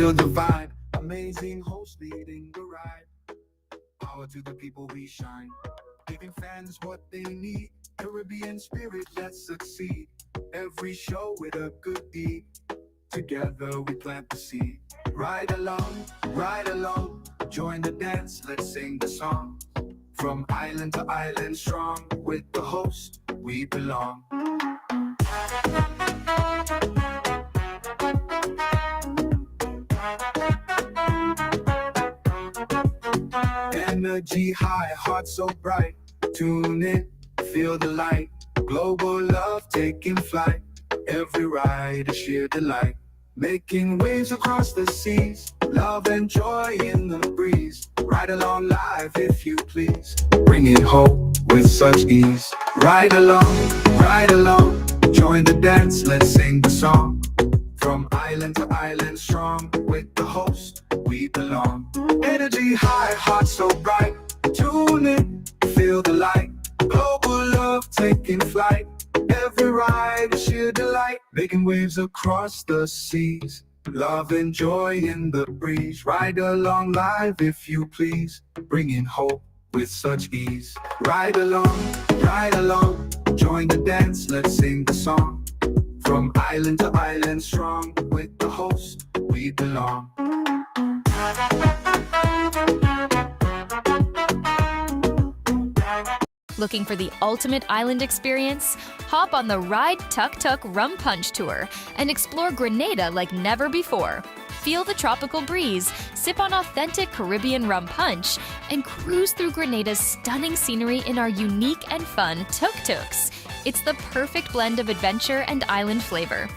feel the vibe. Amazing host leading the ride. Power to the people we shine. Giving fans what they need. Caribbean spirit, let's succeed. Every show with a good deed. Together we plant the seed. Ride along, join the dance, let's sing the song. From island to island strong, with the host we belong. Energy high, heart so bright. Tune in, feel the light. Global love taking flight. Every ride a sheer delight. Making waves across the seas. Love and joy in the breeze. Ride along live if you please. Bringing hope with such ease. Ride along, join the dance, let's sing the song. From island to island strong, with the host we belong. Energy high, heart so bright. Tune in, feel the light. Global love taking flight. Every ride is sheer delight. Making waves across the seas. Love and joy in the breeze. Ride along live if you please. Bringing hope with such ease. Ride along, join the dance, let's sing the song. From island to island strong, with the host we belong. Looking for the ultimate island experience? Hop on the Ride Tuk Tuk Rum Punch Tour and explore Grenada like never before. Feel the tropical breeze, sip on authentic Caribbean rum punch, and cruise through Grenada's stunning scenery in our unique and fun tuk-tuks. It's the perfect blend of adventure and island flavor.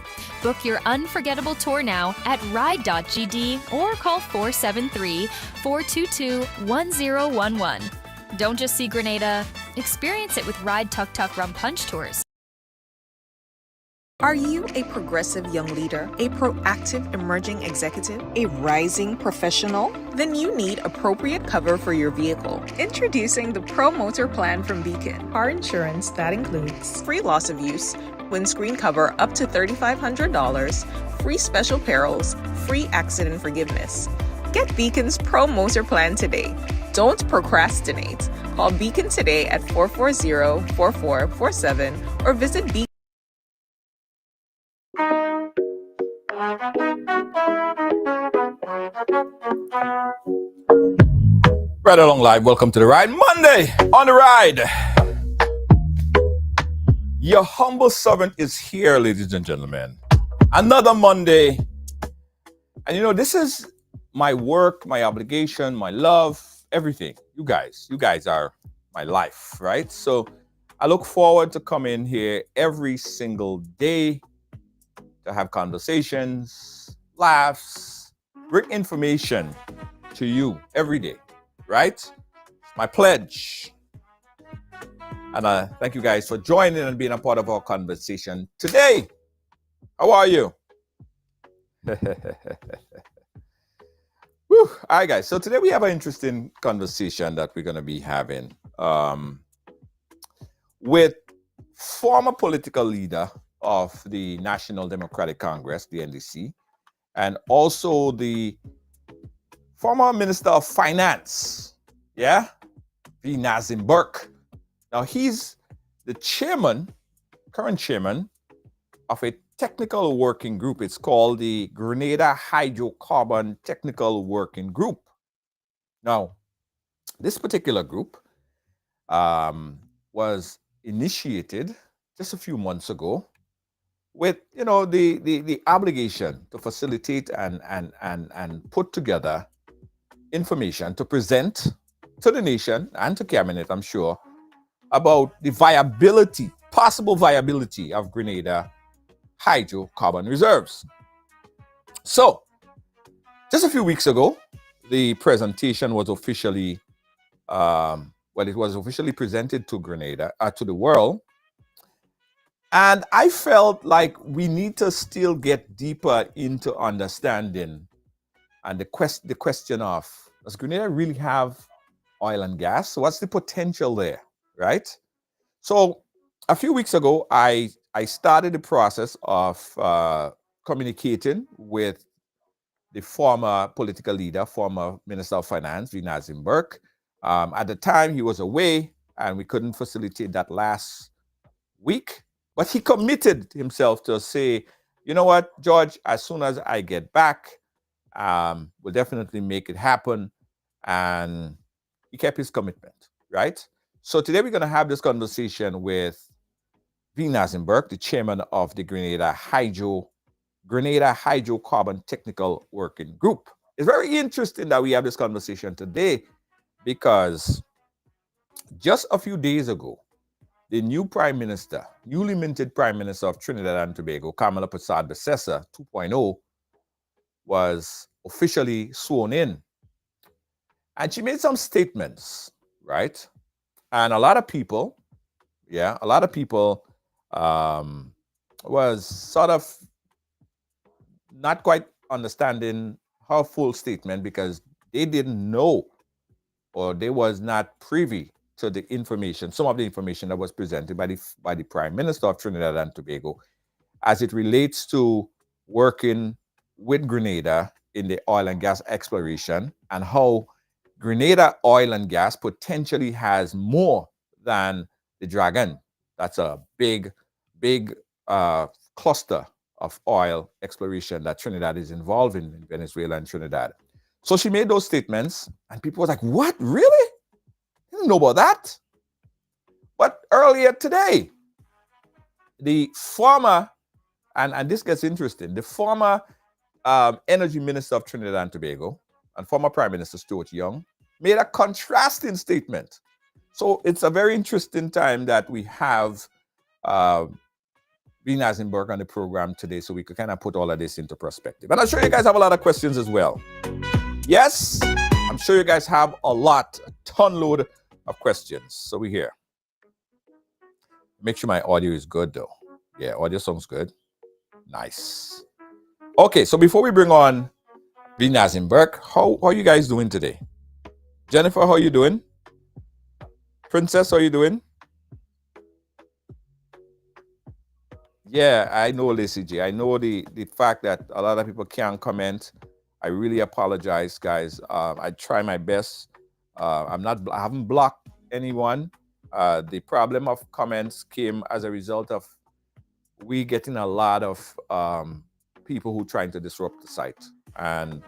Book your unforgettable tour now at RideGGD or call 473-422-1011. Don't just see Grenada, experience it with Ride Tuk Tuk Rum Punch Tours. Are you a progressive young leader, a proactive emerging executive, a rising professional? Then you need appropriate cover for your vehicle. Introducing the Pro Motor Plan from Beacon. Car insurance that includes free loss of use, windscreen cover up to $3,500, free special perils, free accident forgiveness. Get Beacon's Pro Motor Plan today. Don't procrastinate. Call Beacon today at 440-4447 or visit Beacon. Right along live, welcome to the Ride Monday on the Ride. Your humble servant is here, ladies and gentlemen. Another Monday. And you know, this is my work, my obligation, my love, everything. You guys are my life, right? So I look forward to coming here every single day to have conversations, laughs, bring information to you every day, right? It's my pledge. And thank you guys for joining and being a part of our conversation today. How are you? Whew. All right, guys. So today we have an interesting conversation that we're going to be having with former political leader of the National Democratic Congress, the NDC, and also the former Minister of Finance, Nazim Burke. Now, he's the current chairman of a technical working group. It's called the Grenada Hydrocarbon Technical Working Group. Now, this particular group was initiated just a few months ago with, you know, the obligation to facilitate and put together information to present to the nation and to cabinet, I'm sure, about the possible viability of Grenada hydrocarbon reserves. So, just a few weeks ago, the presentation was officially, presented to Grenada, to the world. And I felt like we need to still get deeper into understanding and the question of, does Grenada really have oil and gas? So what's the potential there, right? So a few weeks ago, I started the process of communicating with the former political leader, former Minister of Finance, Nazim Burke. At the time, he was away, and we couldn't facilitate that last week. But he committed himself to say, you know what, George, as soon as I get back, we'll definitely make it happen. And he kept his commitment, right? So today we're going to have this conversation with Nazim Burke, the chairman of the Grenada Hydrocarbon Technical Working Group. It's very interesting that we have this conversation today because just a few days ago, the newly minted Prime Minister of Trinidad and Tobago, Kamala Persad-Bissessar 2.0, was officially sworn in. And she made some statements, right? And a lot of people was sort of not quite understanding her full statement because they didn't know or they was not privy to the information, some of the information that was presented by the Prime Minister of Trinidad and Tobago as it relates to working with Grenada in the oil and gas exploration and how Grenada oil and gas potentially has more than the Dragon. That's a big cluster of oil exploration that Trinidad is involved in Venezuela and Trinidad. So she made those statements and people were like, what, really? I didn't know about that. But earlier today, the former, and this gets interesting, the former Energy Minister of Trinidad and Tobago and former Prime Minister Stuart Young made a contrasting statement. So it's a very interesting time that we have Nazim Burke on the program today so we could kind of put all of this into perspective. And I'm sure you guys have a lot of questions as well. Yes, I'm sure you guys have a ton load of questions. So we're here. Make sure my audio is good though. Yeah, audio sounds good. Nice. Okay, so before we bring on Nazim Burke, how are you guys doing today? Jennifer, how are you doing? Princess, how are you doing? Yeah, I know, Lacey J. I know the fact that a lot of people can't comment. I really apologize, guys. I try my best. I haven't blocked anyone. The problem of comments came as a result of we getting a lot of people who trying to disrupt the site, and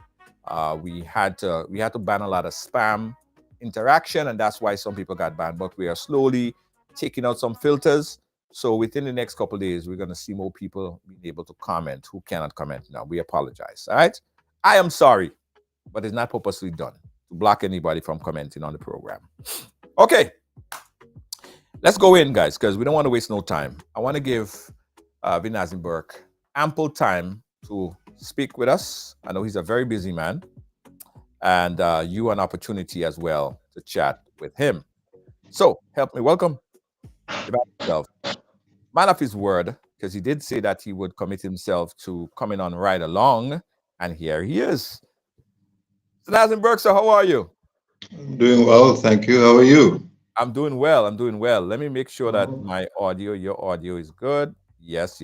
we had to ban a lot of spam interaction, and that's why some people got banned. But we are slowly taking out some filters. So within the next couple of days, we're going to see more people being able to comment who cannot comment now. We apologize. All right. I am sorry, but it's not purposely done to block anybody from commenting on the program. Okay. Let's go in, guys, because we don't want to waste no time. I want to give Nazim Burke ample time to speak with us. I know he's a very busy man, and you an opportunity as well to chat with him. So help me welcome himself. Man of his word, because he did say that he would commit himself to coming on right along, and here he is. So Nazim Burke, so how are you? I'm doing well, thank you. How are you? I'm doing well. Let me make sure that your audio is good. Yes.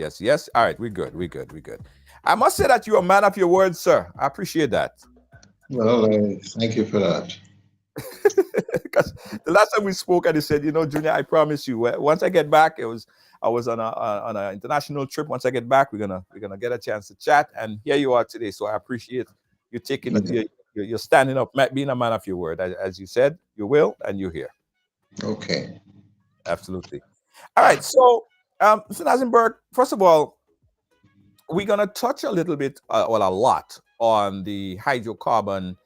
All right, we're good. I must say that you're a man of your word, sir. I appreciate that. Well, thank you for that. Because the last time we spoke, and he said, Junior, I promise you, once I get back, I was on an international trip. Once I get back, we're gonna get a chance to chat. And here you are today. So I appreciate you taking it. You're standing up, being a man of your word, as you said, you will, and you're here. Okay. Absolutely. All right. So, Nazim Burke, first of all, we're gonna touch a little bit, a lot on the hydrocarbon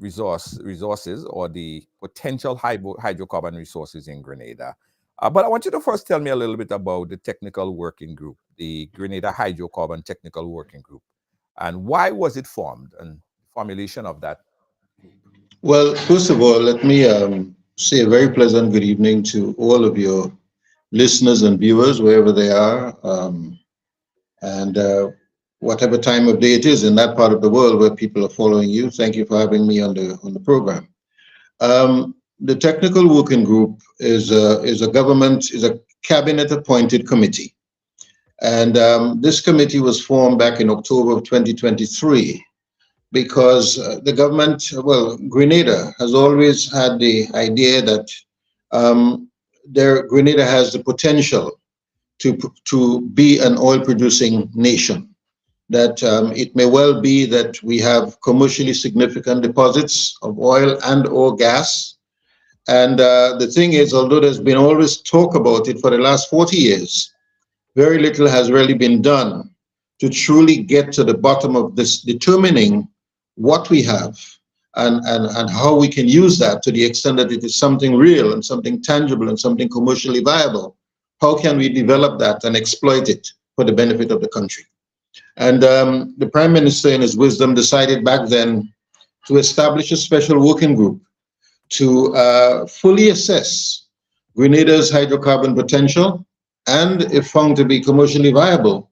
resources or the potential hydrocarbon resources in Grenada. But I want you to first tell me a little bit about the technical working group, the Grenada Hydrocarbon Technical Working Group, and why was it formed and formulation of that? Well, first of all, let me say a very pleasant good evening to all of your listeners and viewers, wherever they are, and whatever time of day it is in that part of the world where people are following you. Thank you for having me on the program. The technical working group is a cabinet appointed committee, and this committee was formed back in October of 2023 because the government, well, Grenada has always had the idea that Grenada has the potential to be an oil-producing nation. That it may well be that we have commercially significant deposits of oil and or gas. And the thing is, although there's been always talk about it for the last 40 years, very little has really been done to truly get to the bottom of this, determining what we have and how we can use that to the extent that it is something real and something tangible and something commercially viable. How can we develop that and exploit it for the benefit of the country? And the Prime Minister, in his wisdom, decided back then to establish a special working group to fully assess Grenada's hydrocarbon potential and, if found to be commercially viable,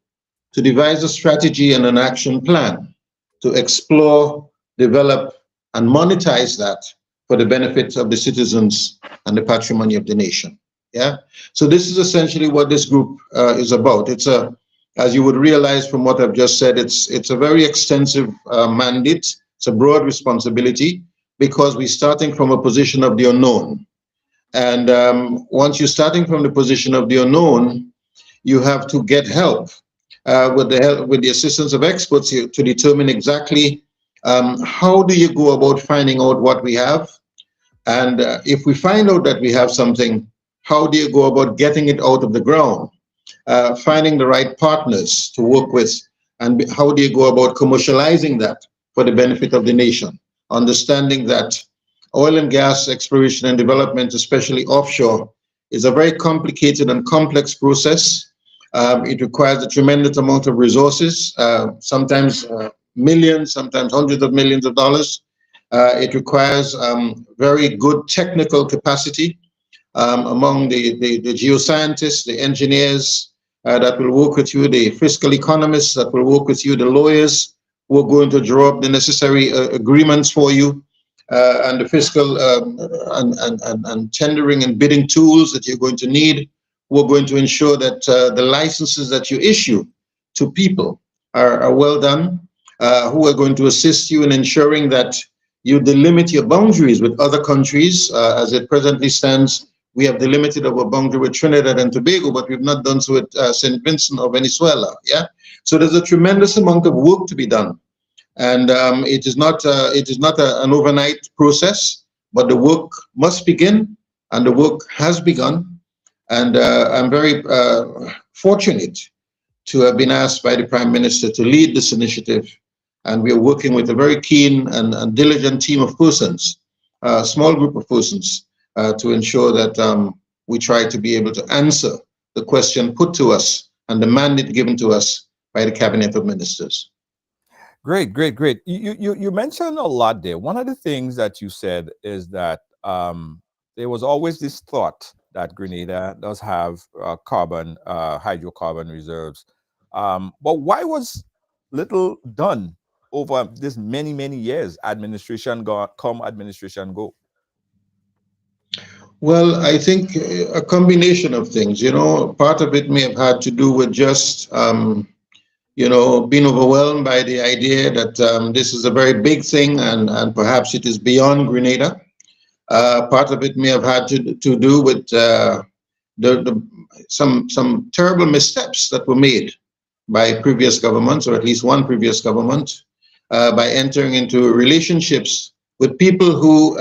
to devise a strategy and an action plan to explore, develop, and monetize that for the benefit of the citizens and the patrimony of the nation. Yeah. So this is essentially what this group is about. It's a, as you would realize from what I've just said, it's a very extensive mandate. It's a broad responsibility because we're starting from a position of the unknown. And once you're starting from the position of the unknown, you have to get help with the assistance of experts to determine exactly how do you go about finding out what we have. And if we find out that we have something, how do you go about getting it out of the ground? Finding the right partners to work with, and how do you go about commercializing that for the benefit of the nation? Understanding that oil and gas exploration and development, especially offshore, is a very complicated and complex process. It requires a tremendous amount of resources, sometimes millions, sometimes hundreds of millions of dollars. It requires very good technical capacity among the geoscientists, the engineers that will work with you, the fiscal economists that will work with you, the lawyers who are going to draw up the necessary agreements for you, and the fiscal and tendering and bidding tools that you're going to need. We're going to ensure that the licenses that you issue to people are well done, who are going to assist you in ensuring that you delimit your boundaries with other countries. As it presently stands, we have delimited our boundary with Trinidad and Tobago, but we've not done so with St. Vincent or Venezuela. Yeah, so there's a tremendous amount of work to be done, and it is not an overnight process, but the work must begin, and the work has begun. And I'm very fortunate to have been asked by the Prime Minister to lead this initiative. And we are working with a very keen and diligent team of persons, a small group of persons, to ensure that we try to be able to answer the question put to us and the mandate given to us by the Cabinet of Ministers. Great, great, great. You mentioned a lot there. One of the things that you said is that there was always this thought that Grenada does have hydrocarbon reserves. But why was little done over this many years? Administration come, administration go. Well, I think a combination of things. You know, part of it may have had to do with just you know, being overwhelmed by the idea that this is a very big thing and perhaps it is beyond Grenada. Part of it may have had to do with some terrible missteps that were made by previous governments, or at least one previous government, by entering into relationships with people who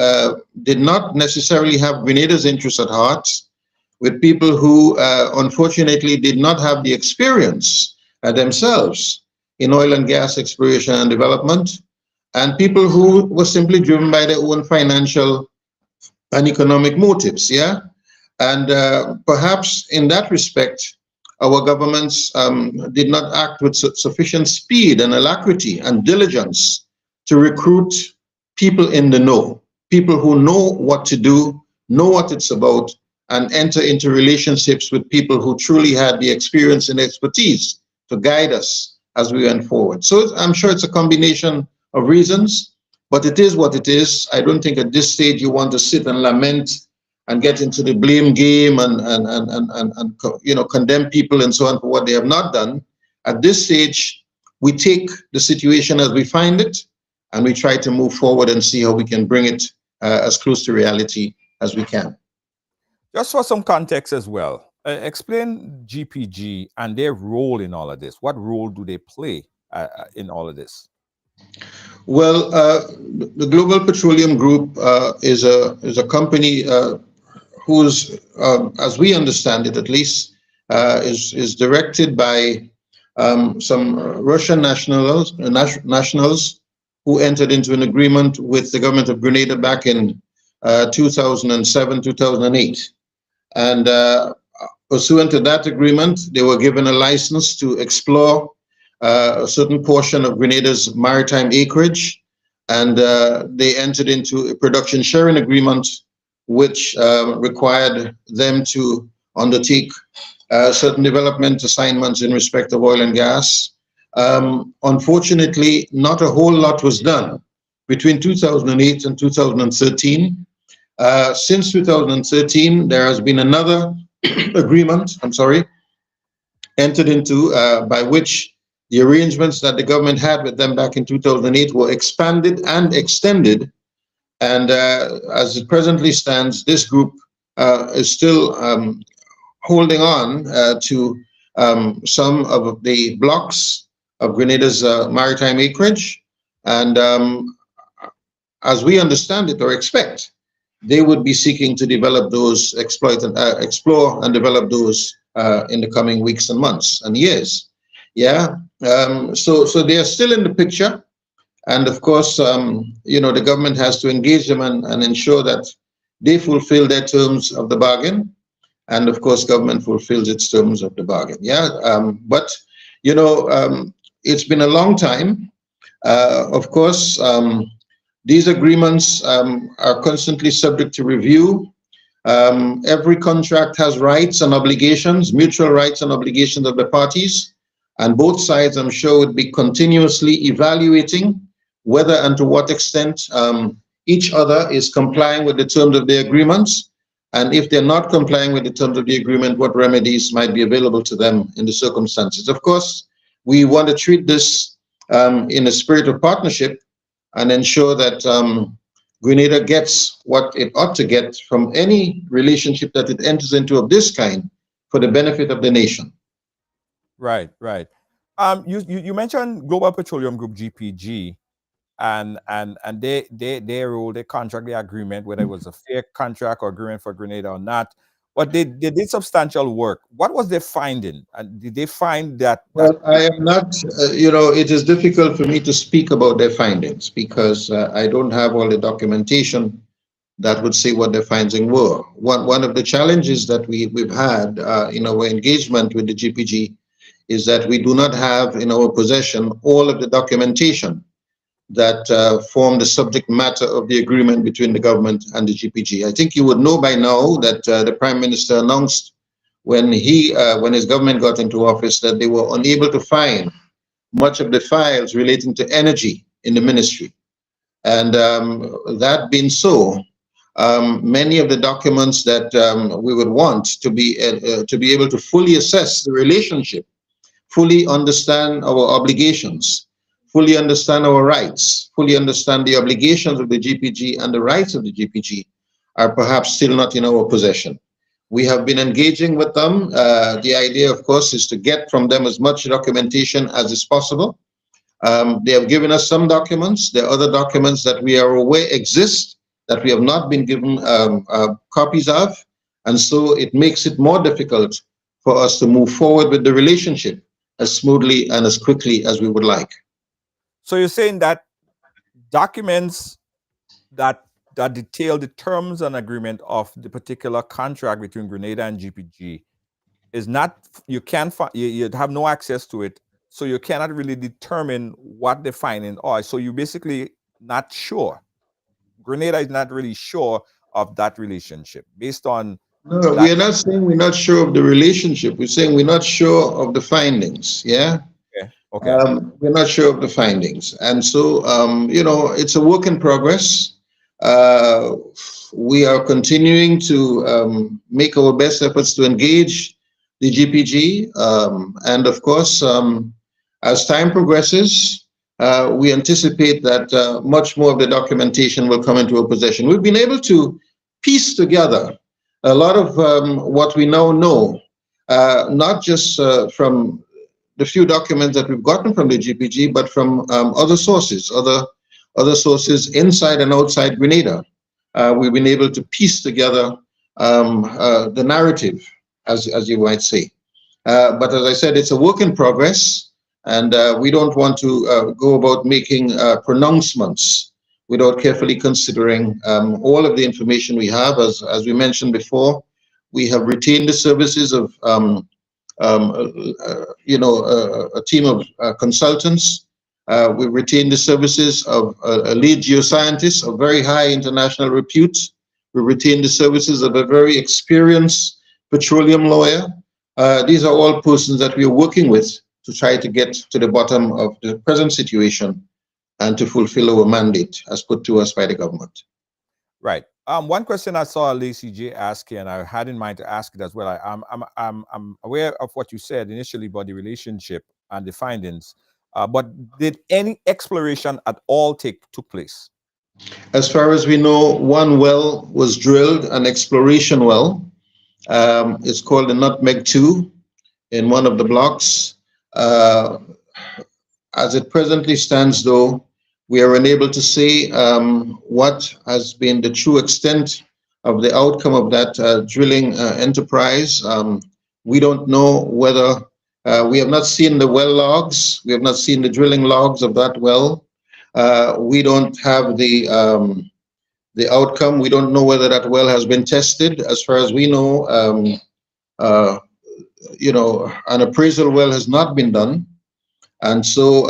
did not necessarily have Grenada's interests at heart, with people who unfortunately did not have the experience themselves in oil and gas exploration and development, and people who were simply driven by their own financial and economic motives. Yeah, and perhaps in that respect, our governments did not act with sufficient speed and alacrity and diligence to recruit people in the know, people who know what to do, know what it's about, and enter into relationships with people who truly had the experience and expertise to guide us as we went forward. So I'm sure it's a combination of reasons, but it is what it is. I don't think at this stage you want to sit and lament and get into the blame game and you know, condemn people and so on for what they have not done. At this stage, we take the situation as we find it, and we try to move forward and see how we can bring it as close to reality as we can. Just for some context as well, explain GPG and their role in all of this. What role do they play in all of this? Well, the Global Petroleum Group is a company whose, as we understand it at least, is directed by some Russian nationals who entered into an agreement with the government of Grenada back in 2007, 2008. And pursuant to that agreement, they were given a license to explore a certain portion of Grenada's maritime acreage, and they entered into a production sharing agreement which required them to undertake certain development assignments in respect of oil and gas. Unfortunately, not a whole lot was done between 2008 and 2013. Since 2013, there has been another agreement, entered into by which the arrangements that the government had with them back in 2008 were expanded and extended. And as it presently stands, this group is still holding on to some of the blocks of Grenada's maritime acreage. And as we understand it or expect, they would be seeking to develop those, explore and develop those in the coming weeks and months and years. Yeah, so they are still in the picture. And of course, the government has to engage them and ensure that they fulfill their terms of the bargain. And of course, government fulfills its terms of the bargain. Yeah, but, it's been a long time. Of course, these agreements are constantly subject to review. Every contract has rights and obligations, mutual rights and obligations of the parties. And both sides, I'm sure, would be continuously evaluating whether and to what extent each other is complying with the terms of the agreements. And if they're not complying with the terms of the agreement, what remedies might be available to them in the circumstances. Of course, we want to treat this in a spirit of partnership and ensure that Grenada gets what it ought to get from any relationship that it enters into of this kind for the benefit of the nation. Right, right. You mentioned Global Petroleum Group, GPG, and their role, their contract, their agreement, whether it was a fair contract or agreement for Grenada or not. But they did substantial work. What was their finding? And did they find that? Well, I am not, it is difficult for me to speak about their findings because I don't have all the documentation that would say what their findings were. One of the challenges that we've had in our engagement with the GPG is that we do not have in our possession all of the documentation that form the subject matter of the agreement between the government and the GPG. I think you would know by now that the Prime Minister announced when his government got into office that they were unable to find much of the files relating to energy in the ministry. And that being so, many of the documents that we would want to be able to fully assess the relationship, fully understand our obligations, fully understand our rights, fully understand the obligations of the GPG and the rights of the GPG are perhaps still not in our possession. We have been engaging with them. The idea, of course, is to get from them as much documentation as is possible. They have given us some documents. There are other documents that we are aware exist that we have not been given copies of. And so it makes it more difficult for us to move forward with the relationship as smoothly and as quickly as we would like. So you're saying that documents that detail the terms and agreement of the particular contract between Grenada and GPG is not, you can't find, you have no access to it, so you cannot really determine what the findings are. So you're basically not sure. Grenada is not really sure of that relationship based on. No, we are not saying we're not sure of the relationship. We're saying we're not sure of the findings. Yeah. Okay. We're not sure of the findings, and so it's a work in progress. We are continuing to make our best efforts to engage the GPG, and of course, as time progresses, we anticipate that much more of the documentation will come into our possession. We've been able to piece together a lot of what we now know, not just from the few documents that we've gotten from the GPG, but from other sources, other sources inside and outside Grenada. We've been able to piece together the narrative, as you might say. But as I said, it's a work in progress, and we don't want to go about making pronouncements without carefully considering all of the information we have. As we mentioned before, we have retained the services of a team of consultants. We've retained the services of a lead geoscientist of very high international repute. We retained the services of a very experienced petroleum lawyer. These are all persons that we are working with to try to get to the bottom of the present situation and to fulfill our mandate as put to us by the government. Right. One question I saw Lacey J asking, and I had in mind to ask it as well. I'm aware of what you said initially about the relationship and the findings, but did any exploration at all took place? As far as we know, one well was drilled, an exploration well. It's called the Nutmeg 2 in one of the blocks. As it presently stands, though, we are unable to say what has been the true extent of the outcome of that drilling enterprise. We don't know whether, we have not seen the well logs, we have not seen the drilling logs of that well. We don't have the outcome. We don't know whether that well has been tested. As far as we know, an appraisal well has not been done. And so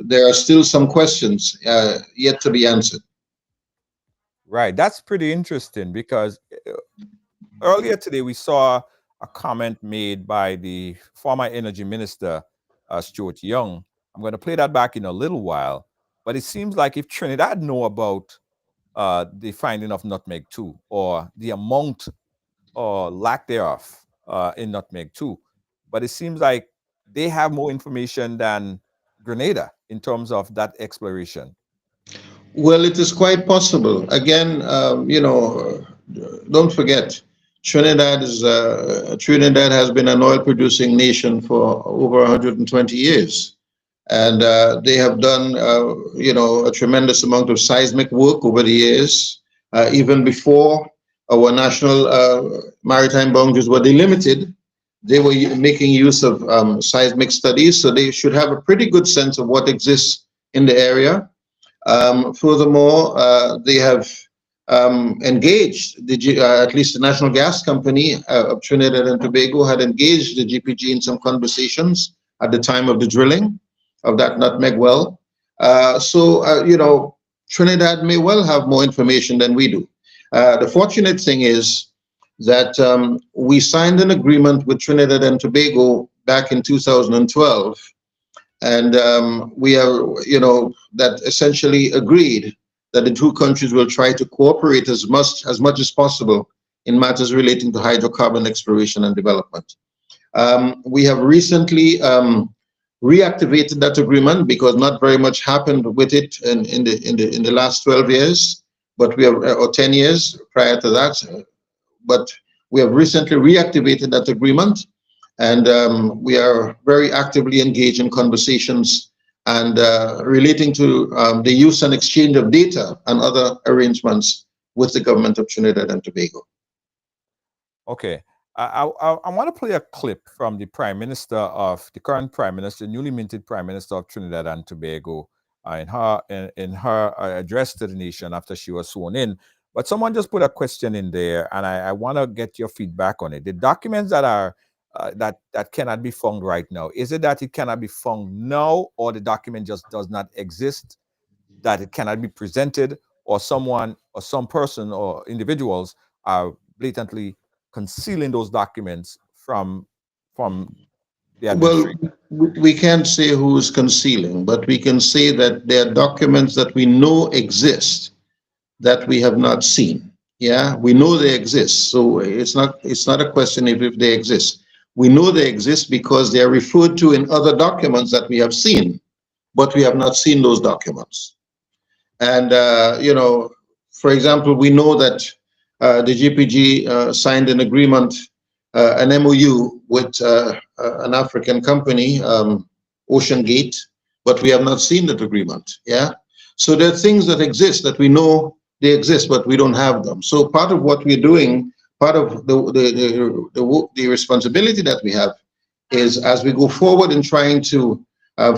there are still some questions yet to be answered. Right. That's pretty interesting, because earlier today we saw a comment made by the former energy minister, Stuart Young. I'm going to play that back in a little while. But it seems like if Trinidad know about the finding of Nutmeg 2, or the amount or lack thereof in Nutmeg 2, but it seems like they have more information than Grenada in terms of that exploration. Well, it is quite possible. Again, don't forget, Trinidad has been an oil-producing nation for over 120 years. And they have done, a tremendous amount of seismic work over the years. Even before our national maritime boundaries were delimited, they were making use of seismic studies, so they should have a pretty good sense of what exists in the area. Furthermore, they have engaged, at least the National Gas Company of Trinidad and Tobago had engaged the GPG in some conversations at the time of the drilling of that Nutmeg well. Trinidad may well have more information than we do. The fortunate thing is that we signed an agreement with Trinidad and Tobago back in 2012, and we are, that essentially agreed that the two countries will try to cooperate as much as possible in matters relating to hydrocarbon exploration and development. We have recently reactivated that agreement because not very much happened with it in the last 12 years, but we have, or 10 years prior to that. But we have recently reactivated that agreement, and we are very actively engaged in conversations and relating to the use and exchange of data and other arrangements with the government of Trinidad and Tobago. Okay. I want to play a clip from the current Prime Minister, newly minted Prime Minister of Trinidad and Tobago, in her address to the nation after she was sworn in. But someone just put a question in there, and I want to get your feedback on it. The documents that are that cannot be found right now, is it that it cannot be found now, or the document just does not exist, that it cannot be presented, or someone or some person or individuals are blatantly concealing those documents from the administration? Well, we can't say who is concealing, but we can say that there are documents that we know exist that we have not seen. Yeah, we know they exist, so it's not a question if they exist. We know they exist because they are referred to in other documents that we have seen, but we have not seen those documents. And, you know, for example, we know that the GPG signed an agreement, an MOU with an African company, Ocean Gate, but we have not seen that agreement. Yeah. So there are things that exist that we know they exist, but we don't have them. So part of what we're doing, part of the responsibility that we have is, as we go forward in trying to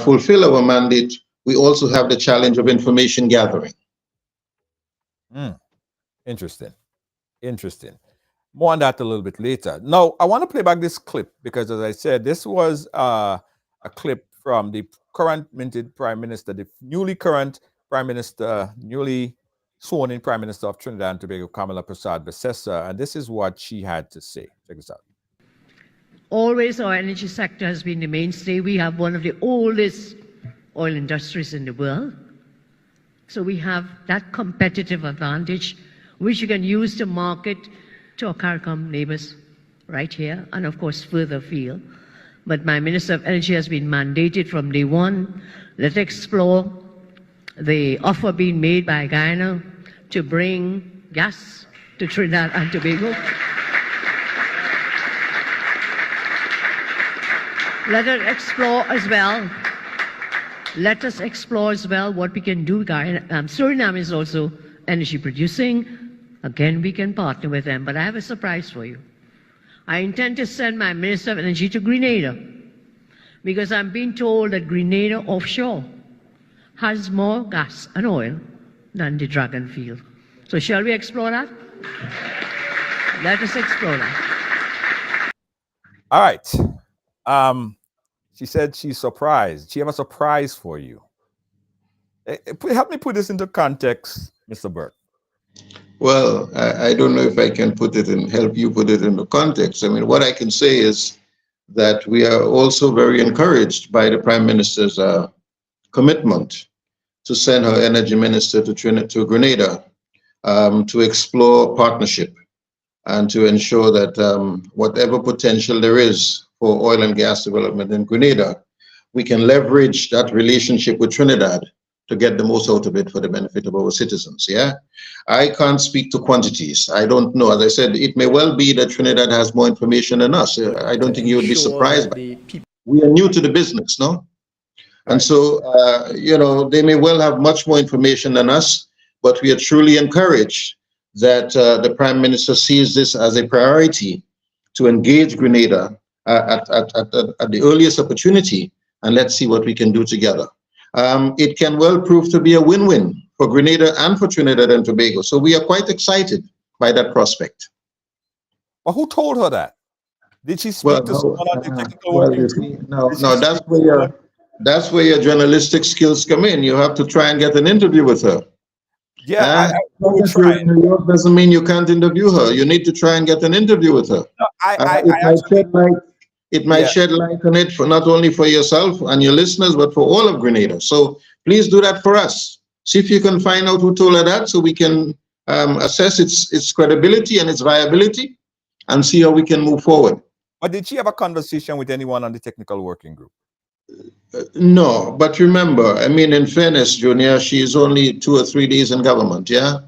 fulfill our mandate, we also have the challenge of information gathering. Interesting. Interesting. More on that a little bit later. Now, I want to play back this clip because, as I said, this was a clip from the current minted Prime Minister, the newly current Prime Minister, newly sworn in Prime Minister of Trinidad and Tobago, Kamala Persad-Bissessar, and this is what she had to say. Check this out. Always our energy sector has been the mainstay. We have one of the oldest oil industries in the world. So we have that competitive advantage, which you can use to market to our CARICOM neighbors right here, and of course further afield. But my Minister of Energy has been mandated from day one, let's explore the offer being made by Guyana to bring gas to Trinidad and Tobago. Let us explore as well. Let us explore as well what we can do. Suriname is also energy producing. Again, we can partner with them. But I have a surprise for you. I intend to send my Minister of Energy to Grenada because I'm being told that Grenada Offshore has more gas and oil than the Dragon Field. So shall we explore that? Let us explore that. All right. She said she's surprised. She have a surprise for you. Help me put this into context, Mr. Burke. Well, I don't know if I can help you put it into context. I mean, what I can say is that we are also very encouraged by the Prime Minister's commitment to send her energy minister to Grenada to explore partnership and to ensure that whatever potential there is for oil and gas development in Grenada, we can leverage that relationship with Trinidad to get the most out of it for the benefit of our citizens. Yeah, I can't speak to quantities. I don't know. As I said, it may well be that Trinidad has more information than us. I don't think you would be surprised by it. We are new to the business, no? And so, you know, they may well have much more information than us, but we are truly encouraged that the Prime Minister sees this as a priority to engage Grenada at the earliest opportunity, and let's see what we can do together. It can well prove to be a win-win for Grenada and for Trinidad and Tobago. So we are quite excited by that prospect. But who told her that? Did she speak to someone on the technical working group? No, that's where your journalistic skills come in. You have to try and get an interview with her. Yeah, New York doesn't mean you can't interview her. You need to try and get an interview with her. No, it might shed light on it for not only for yourself and your listeners, but for all of Grenada. So please do that for us. See if you can find out who told her that, so we can assess its credibility and its viability, and see how we can move forward. But did she have a conversation with anyone on the technical working group? No, but remember, I mean, in fairness, Junior, she is only 2 or 3 days in government, yeah?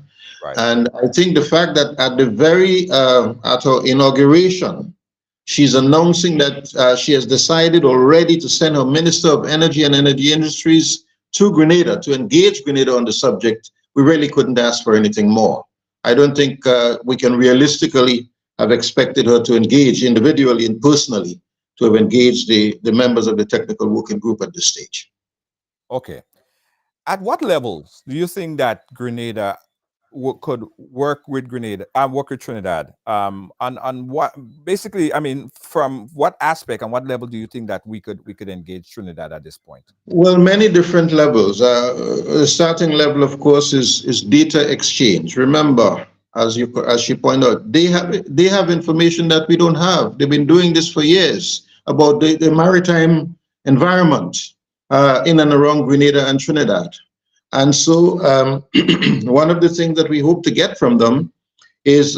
Right. And I think the fact that at her inauguration, she's announcing that she has decided already to send her Minister of Energy and Energy Industries to Grenada to engage Grenada on the subject. We really couldn't ask for anything more. I don't think we can realistically have expected her to engage individually and personally to have engaged the members of the technical working group at this stage. Okay. At what levels do you think that Grenada could work with work with Trinidad? On what, basically, I mean, from what aspect and what level do you think that we could engage Trinidad at this point? Well, many different levels. The starting level, of course, is data exchange. Remember, as she pointed out, they have information that we don't have. They've been doing this for years about the maritime environment in and around Grenada and Trinidad. And so one of the things that we hope to get from them is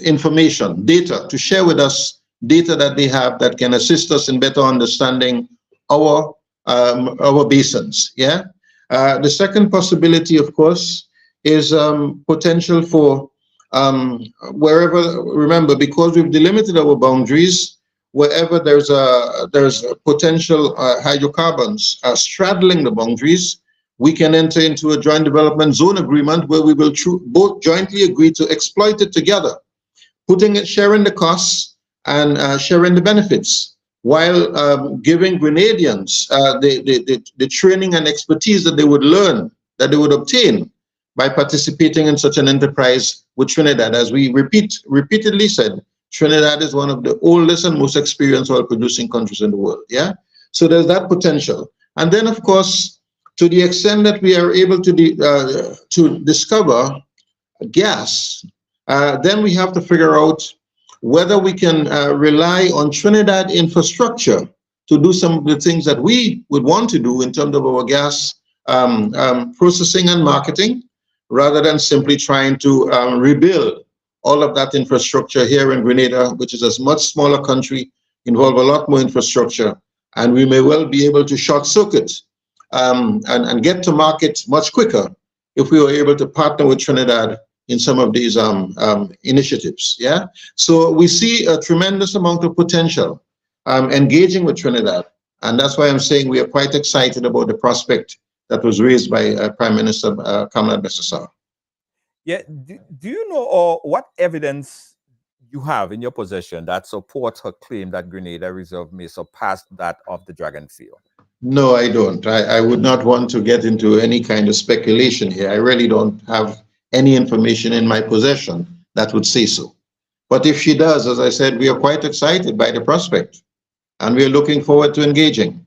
information, data, to share with us data that they have that can assist us in better understanding our our basins. Yeah. The second possibility, of course, is potential for wherever. Remember, because we've delimited our boundaries, wherever there's a potential hydrocarbons straddling the boundaries, we can enter into a joint development zone agreement where we will both jointly agree to exploit it together, sharing the costs and sharing the benefits, while giving Grenadians the training and expertise that they would learn, that they would obtain by participating in such an enterprise with Trinidad. As we repeatedly said, Trinidad is one of the oldest and most experienced oil producing countries in the world. Yeah, so there's that potential. And then, of course, to the extent that we are able to discover gas, then we have to figure out whether we can rely on Trinidad infrastructure to do some of the things that we would want to do in terms of our gas processing and marketing, rather than simply trying to rebuild all of that infrastructure here in Grenada, which is a much smaller country, involve a lot more infrastructure, and we may well be able to short circuit and get to market much quicker if we were able to partner with Trinidad in some of these initiatives. Yeah, so we see a tremendous amount of potential engaging with Trinidad, and that's why I'm saying we are quite excited about the prospect that was raised by Prime Minister Kamala Bessasar. Yeah, do you know what evidence you have in your possession that supports her claim that Grenada Reserve may surpass that of the Dragon Field? No, I don't. I would not want to get into any kind of speculation here. I really don't have any information in my possession that would say so. But if she does, as I said, we are quite excited by the prospect, and we are looking forward to engaging.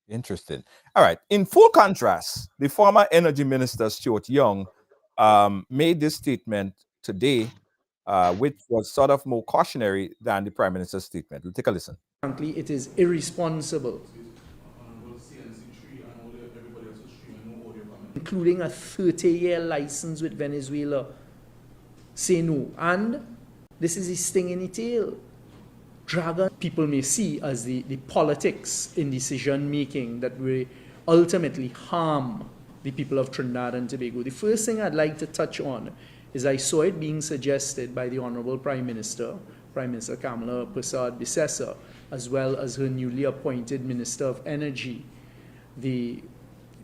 Interesting. All right. In full contrast, the former Energy Minister, Stuart Young, made this statement today, which was sort of more cautionary than the Prime Minister's statement. We'll take a listen. Frankly, it is irresponsible, including a 30-year license with Venezuela, say no. And this is a sting in the tail. Dragon, people may see as the politics in decision making that will ultimately harm the people of Trinidad and Tobago. The first thing I'd like to touch on is I saw it being suggested by the Honorable Prime Minister Kamala Bessasar, as well as her newly appointed Minister of Energy, the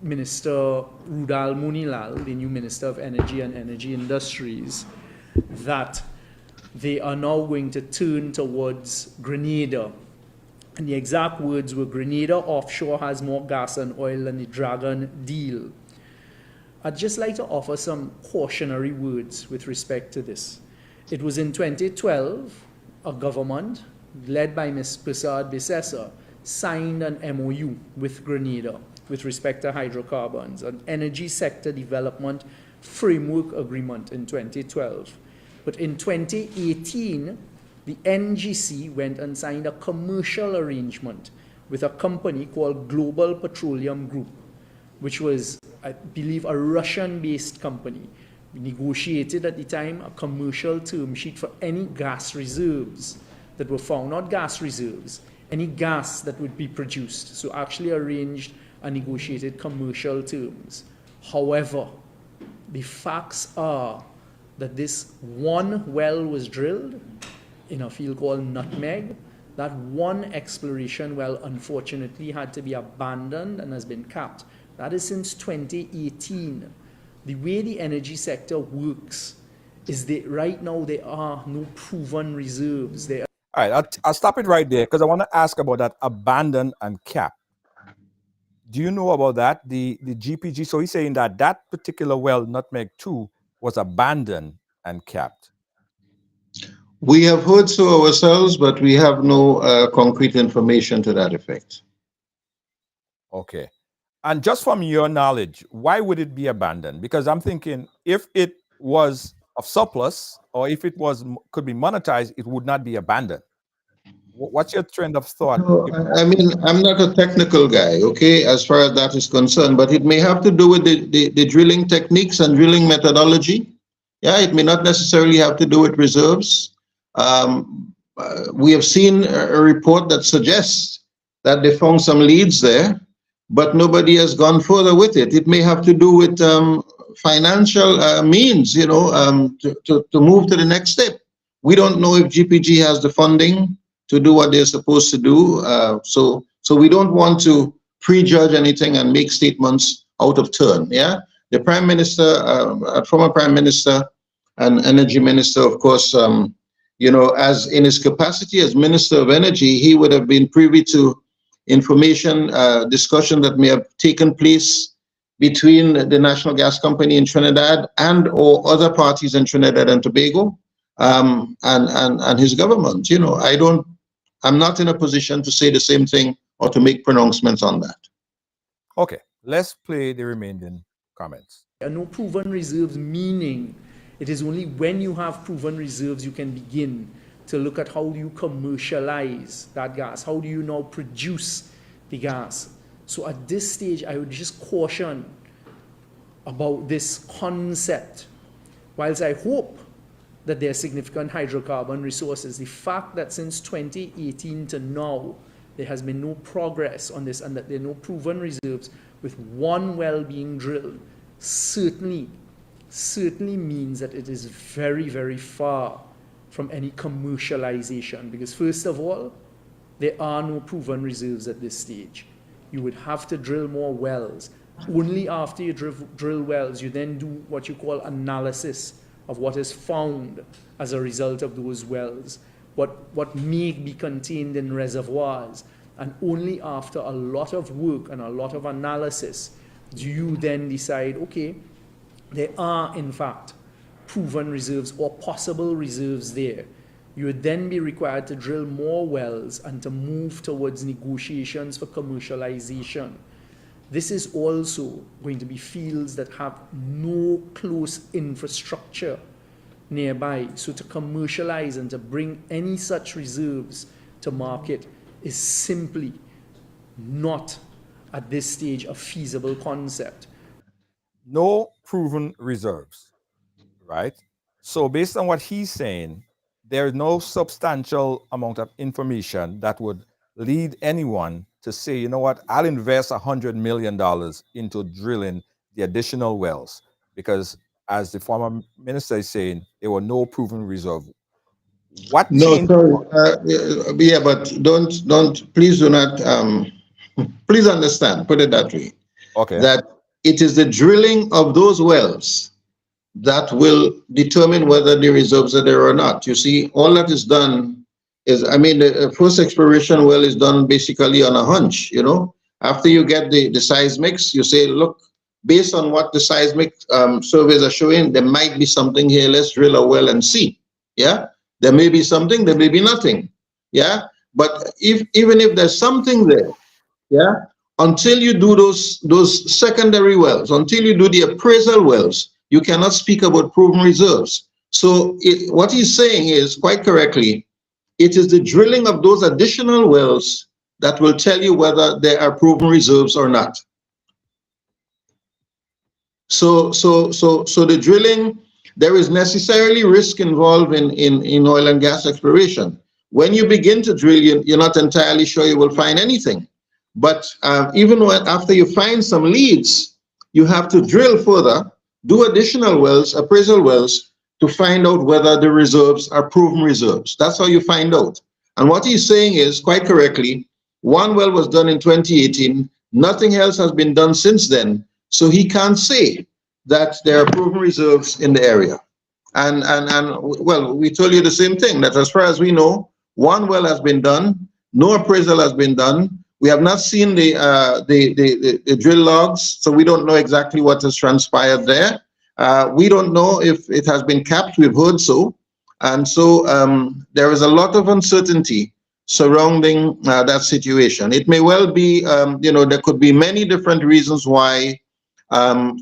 Minister Rudal Munilal, the new Minister of Energy and Energy Industries, that they are now going to turn towards Grenada. And the exact words were, Grenada Offshore has more gas and oil than the Dragon deal. I'd just like to offer some cautionary words with respect to this. It was in 2012, a government led by Ms. Bessasar signed an MOU with Grenada with respect to hydrocarbons, an energy sector development framework agreement in 2012. But in 2018, the NGC went and signed a commercial arrangement with a company called Global Petroleum Group, which was, I believe, a Russian-based company. We negotiated at the time a commercial term sheet for any gas reserves that were found, not gas reserves, any gas that would be produced. So actually arranged and negotiated commercial terms. However, the facts are that this one well was drilled in a field called Nutmeg. That one exploration well, unfortunately, had to be abandoned and has been capped. That is since 2018. The way the energy sector works is that right now there are no proven reserves. All right, I'll stop it right there because I want to ask about that abandoned and capped. Do you know about that? The GPG, so he's saying that that particular well, Nutmeg 2, was abandoned and capped. We have heard so ourselves, but we have no concrete information to that effect. Okay. And just from your knowledge, why would it be abandoned? Because I'm thinking if it was of surplus or if it was could be monetized, it would not be abandoned. What's your trend of thought? No, I mean, I'm not a technical guy, okay, as far as that is concerned, but it may have to do with the drilling techniques and drilling methodology. Yeah, it may not necessarily have to do with reserves. We have seen a report that suggests that they found some leads there, but nobody has gone further with it. It may have to do with financial means, you know, to move to the next step. We don't know if GPG has the funding to do what they're supposed to do. So we don't want to prejudge anything and make statements out of turn. Yeah, the Prime Minister, former Prime Minister and Energy Minister, of course, you know, as in his capacity as Minister of Energy, he would have been privy to information discussion that may have taken place between the National Gas Company in Trinidad and or other parties in Trinidad and Tobago, and his government. You know, I'm not in a position to say the same thing or to make pronouncements on that. Okay, let's play the remaining comments. And no proven reserves, meaning it is only when you have proven reserves you can begin to look at how do you commercialize that gas, how do you now produce the gas. So at this stage, I would just caution about this concept. Whilst I hope that there are significant hydrocarbon resources, the fact that since 2018 to now, there has been no progress on this and that there are no proven reserves with one well being drilled certainly means that it is very, very far from any commercialization. Because first of all, there are no proven reserves at this stage. You would have to drill more wells. Only after you drill wells, you then do what you call analysis of what is found as a result of those wells, what may be contained in reservoirs. And only after a lot of work and a lot of analysis do you then decide, okay, there are in fact proven reserves or possible reserves there. You would then be required to drill more wells and to move towards negotiations for commercialization. This is also going to be fields that have no close infrastructure nearby. So to commercialize and to bring any such reserves to market is simply not at this stage a feasible concept. No proven reserves, right? So based on what he's saying, there is no substantial amount of information that would lead anyone to say, you know what, I'll invest $100 million into drilling the additional wells, because as the former minister is saying, there were no proven reserve. What No, changed? sorry. Yeah, but please do not, please understand, put it that way, Okay. that it is the drilling of those wells that will determine whether the reserves are there or not. You see, all that is done is, I mean, the first exploration well is done basically on a hunch, you know. After you get the seismics, you say, look, based on what the seismic surveys are showing, there might be something here, let's drill a well and see. Yeah, there may be something, there may be nothing. Yeah, but even if there's something there, yeah, until you do those secondary wells, until you do the appraisal wells, you cannot speak about proven reserves. So what he's saying is, quite correctly, it is the drilling of those additional wells that will tell you whether there are proven reserves or not. So the drilling, there is necessarily risk involved in oil and gas exploration. When you begin to drill, you're not entirely sure you will find anything. But even after you find some leads, you have to drill further, do additional wells, appraisal wells, to find out whether the reserves are proven reserves. That's how you find out. And what he's saying is, quite correctly, one well was done in 2018, nothing else has been done since then, so he can't say that there are proven reserves in the area. And well, we told you the same thing, that as far as we know, one well has been done, no appraisal has been done. We have not seen the drill logs, so we don't know exactly what has transpired there. We don't know if it has been capped. We've heard so. And so there is a lot of uncertainty surrounding that situation. It may well be, you know, there could be many different reasons why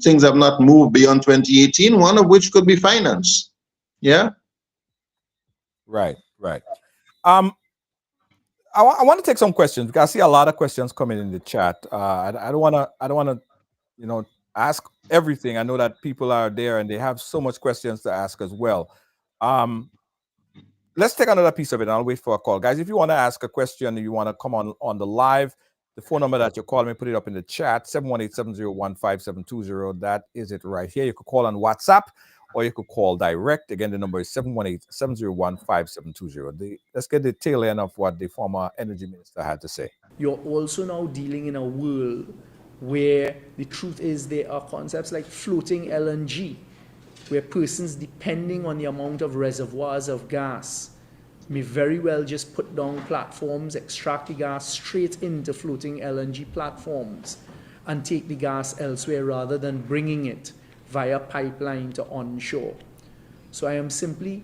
things have not moved beyond 2018, one of which could be finance. Yeah? Right. I want to take some questions because I see a lot of questions coming in the chat. I don't want to, you know, ask everything. I know that people are there and they have so much questions to ask as well. Let's take another piece of it and I'll wait for a call. Guys, if you want to ask a question, you want to come on the live, The phone number that you call me, put it up in the chat, 718-701-5720. That is it right here. You could call on WhatsApp or you could call direct. Again, the number is 718-701-5720. Let's get the tail end of what the former energy minister had to say. You're also now dealing in a world where the truth is there are concepts like floating LNG, where persons depending on the amount of reservoirs of gas may very well just put down platforms, extract the gas straight into floating LNG platforms and take the gas elsewhere rather than bringing it via pipeline to onshore. So I am simply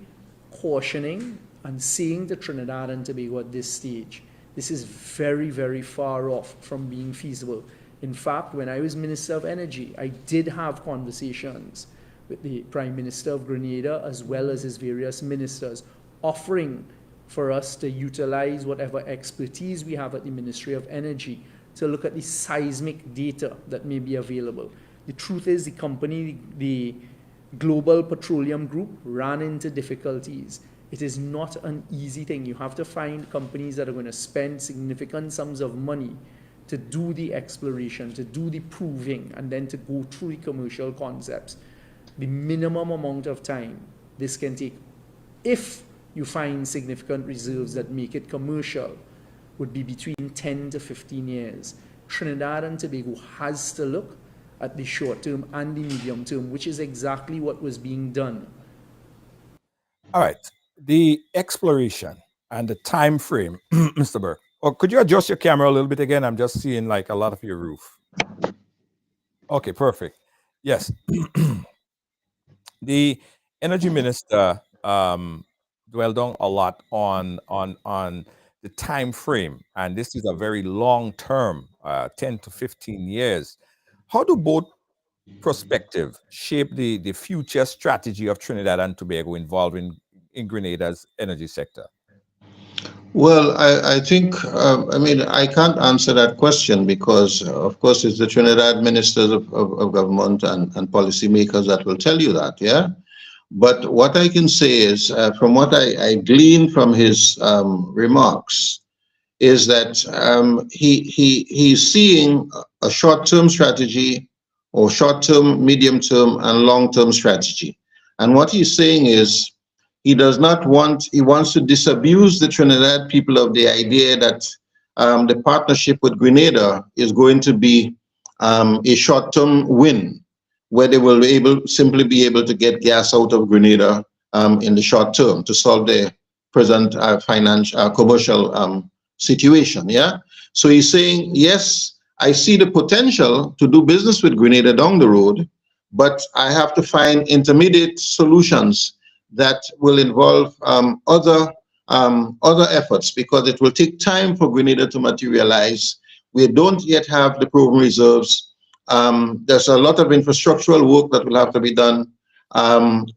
cautioning and saying to Trinidad and Tobago at this stage, this is very, very far off from being feasible. In fact, when I was Minister of Energy, I did have conversations with the Prime Minister of Grenada as well as his various ministers, offering for us to utilize whatever expertise we have at the Ministry of Energy to look at the seismic data that may be available. The truth is the company, the Global Petroleum Group, ran into difficulties. It is not an easy thing. You have to find companies that are going to spend significant sums of money to do the exploration, to do the proving, and then to go through the commercial concepts. The minimum amount of time this can take, if you find significant reserves that make it commercial, would be between 10 to 15 years. Trinidad and Tobago has to look at the short term and the medium term, which is exactly what was being done. All right. The exploration and the time frame, Mr. Burke. Or could you adjust your camera a little bit again? I'm just seeing like a lot of your roof. Okay, perfect. Yes. The energy minister dwelled on a lot on the time frame, and this is a very long term, 10 to 15 years. How do both perspectives shape the future strategy of Trinidad and Tobago involving in Grenada's energy sector? Well, I think, I mean, I can't answer that question because, of course, it's the Trinidad ministers of government and policymakers that will tell you that, yeah? But what I can say is, from what I gleaned from his remarks, is that he's seeing a short-term strategy or short-term, medium-term, and long-term strategy. And what he's saying is, he wants to disabuse the Trinidad people of the idea that the partnership with Grenada is going to be a short-term win, where they will simply be able to get gas out of Grenada in the short term to solve their present commercial situation, yeah? So he's saying, yes, I see the potential to do business with Grenada down the road, but I have to find intermediate solutions that will involve other efforts, because it will take time for Grenada to materialize. We don't yet have the proven reserves. There's a lot of infrastructural work that will have to be done.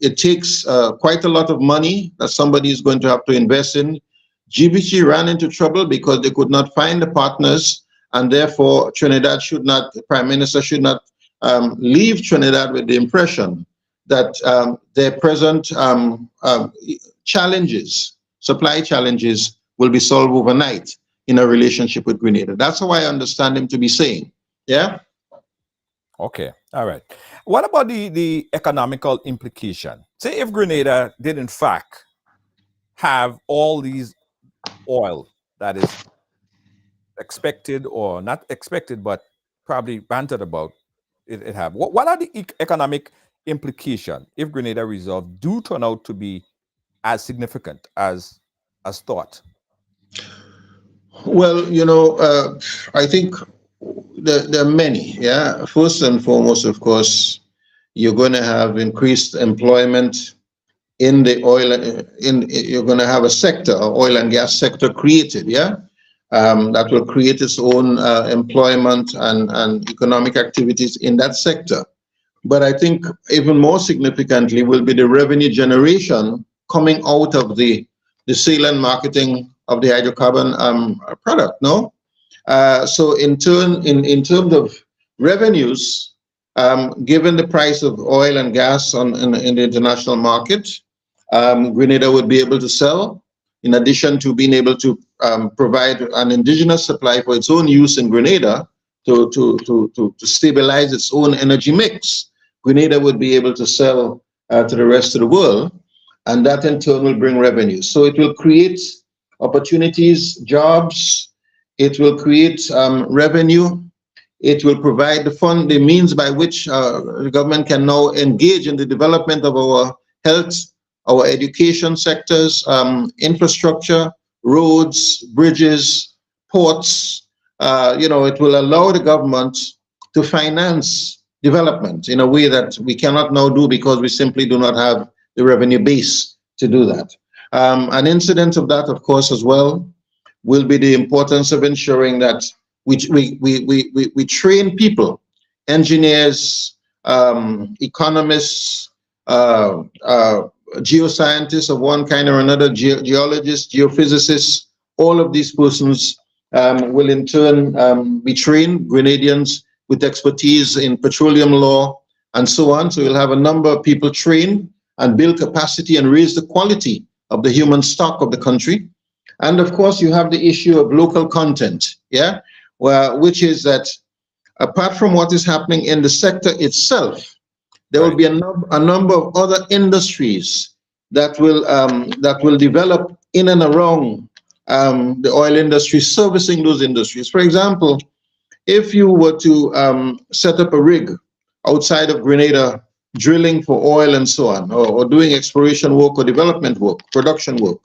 It takes quite a lot of money that somebody is going to have to invest in. GBC ran into trouble because they could not find the partners, and therefore Trinidad should not, the Prime Minister should not leave Trinidad with the impression that their present challenges, supply challenges, will be solved overnight in a relationship with Grenada. That's how I understand him to be saying. Yeah? Okay. All right. What about the economical implication? Say if Grenada did in fact have all these oil that is expected, or not expected, but probably bantered about it have. What are the economic implication if Grenada reserves do turn out to be as significant as thought? Well, you know, I think there are many. Yeah, first and foremost, of course, you're going to have increased employment in the oil. You're going to have a sector, an oil and gas sector, created. Yeah, that will create its own employment and economic activities in that sector. But I think even more significantly will be the revenue generation coming out of the sale and marketing of the hydrocarbon product, no? So in terms of revenues, given the price of oil and gas in the international market, Grenada would be able to sell in addition to being able to provide an indigenous supply for its own use in Grenada to stabilize its own energy mix, Grenada would be able to sell to the rest of the world, and that in turn will bring revenue. So it will create opportunities, jobs, it will create revenue, it will provide the means by which the government can now engage in the development of our health, our education sectors, infrastructure, roads, bridges, ports. It will allow the government to finance development in a way that we cannot now do because we simply do not have the revenue base to do that. An incident of that, of course, as well, will be the importance of ensuring that we train people, engineers, economists, geoscientists of one kind or another, geologists, geophysicists. All of these persons will in turn be trained, Grenadians with expertise in petroleum law and so on. So we'll have a number of people trained and build capacity and raise the quality of the human stock of the country. And of course, you have the issue of local content, which is that apart from what is happening in the sector itself, there will be a number of other industries that will develop in and around the oil industry, servicing those industries. For example, if you were to set up a rig outside of Grenada, drilling for oil and so on, or doing exploration work or development work, production work,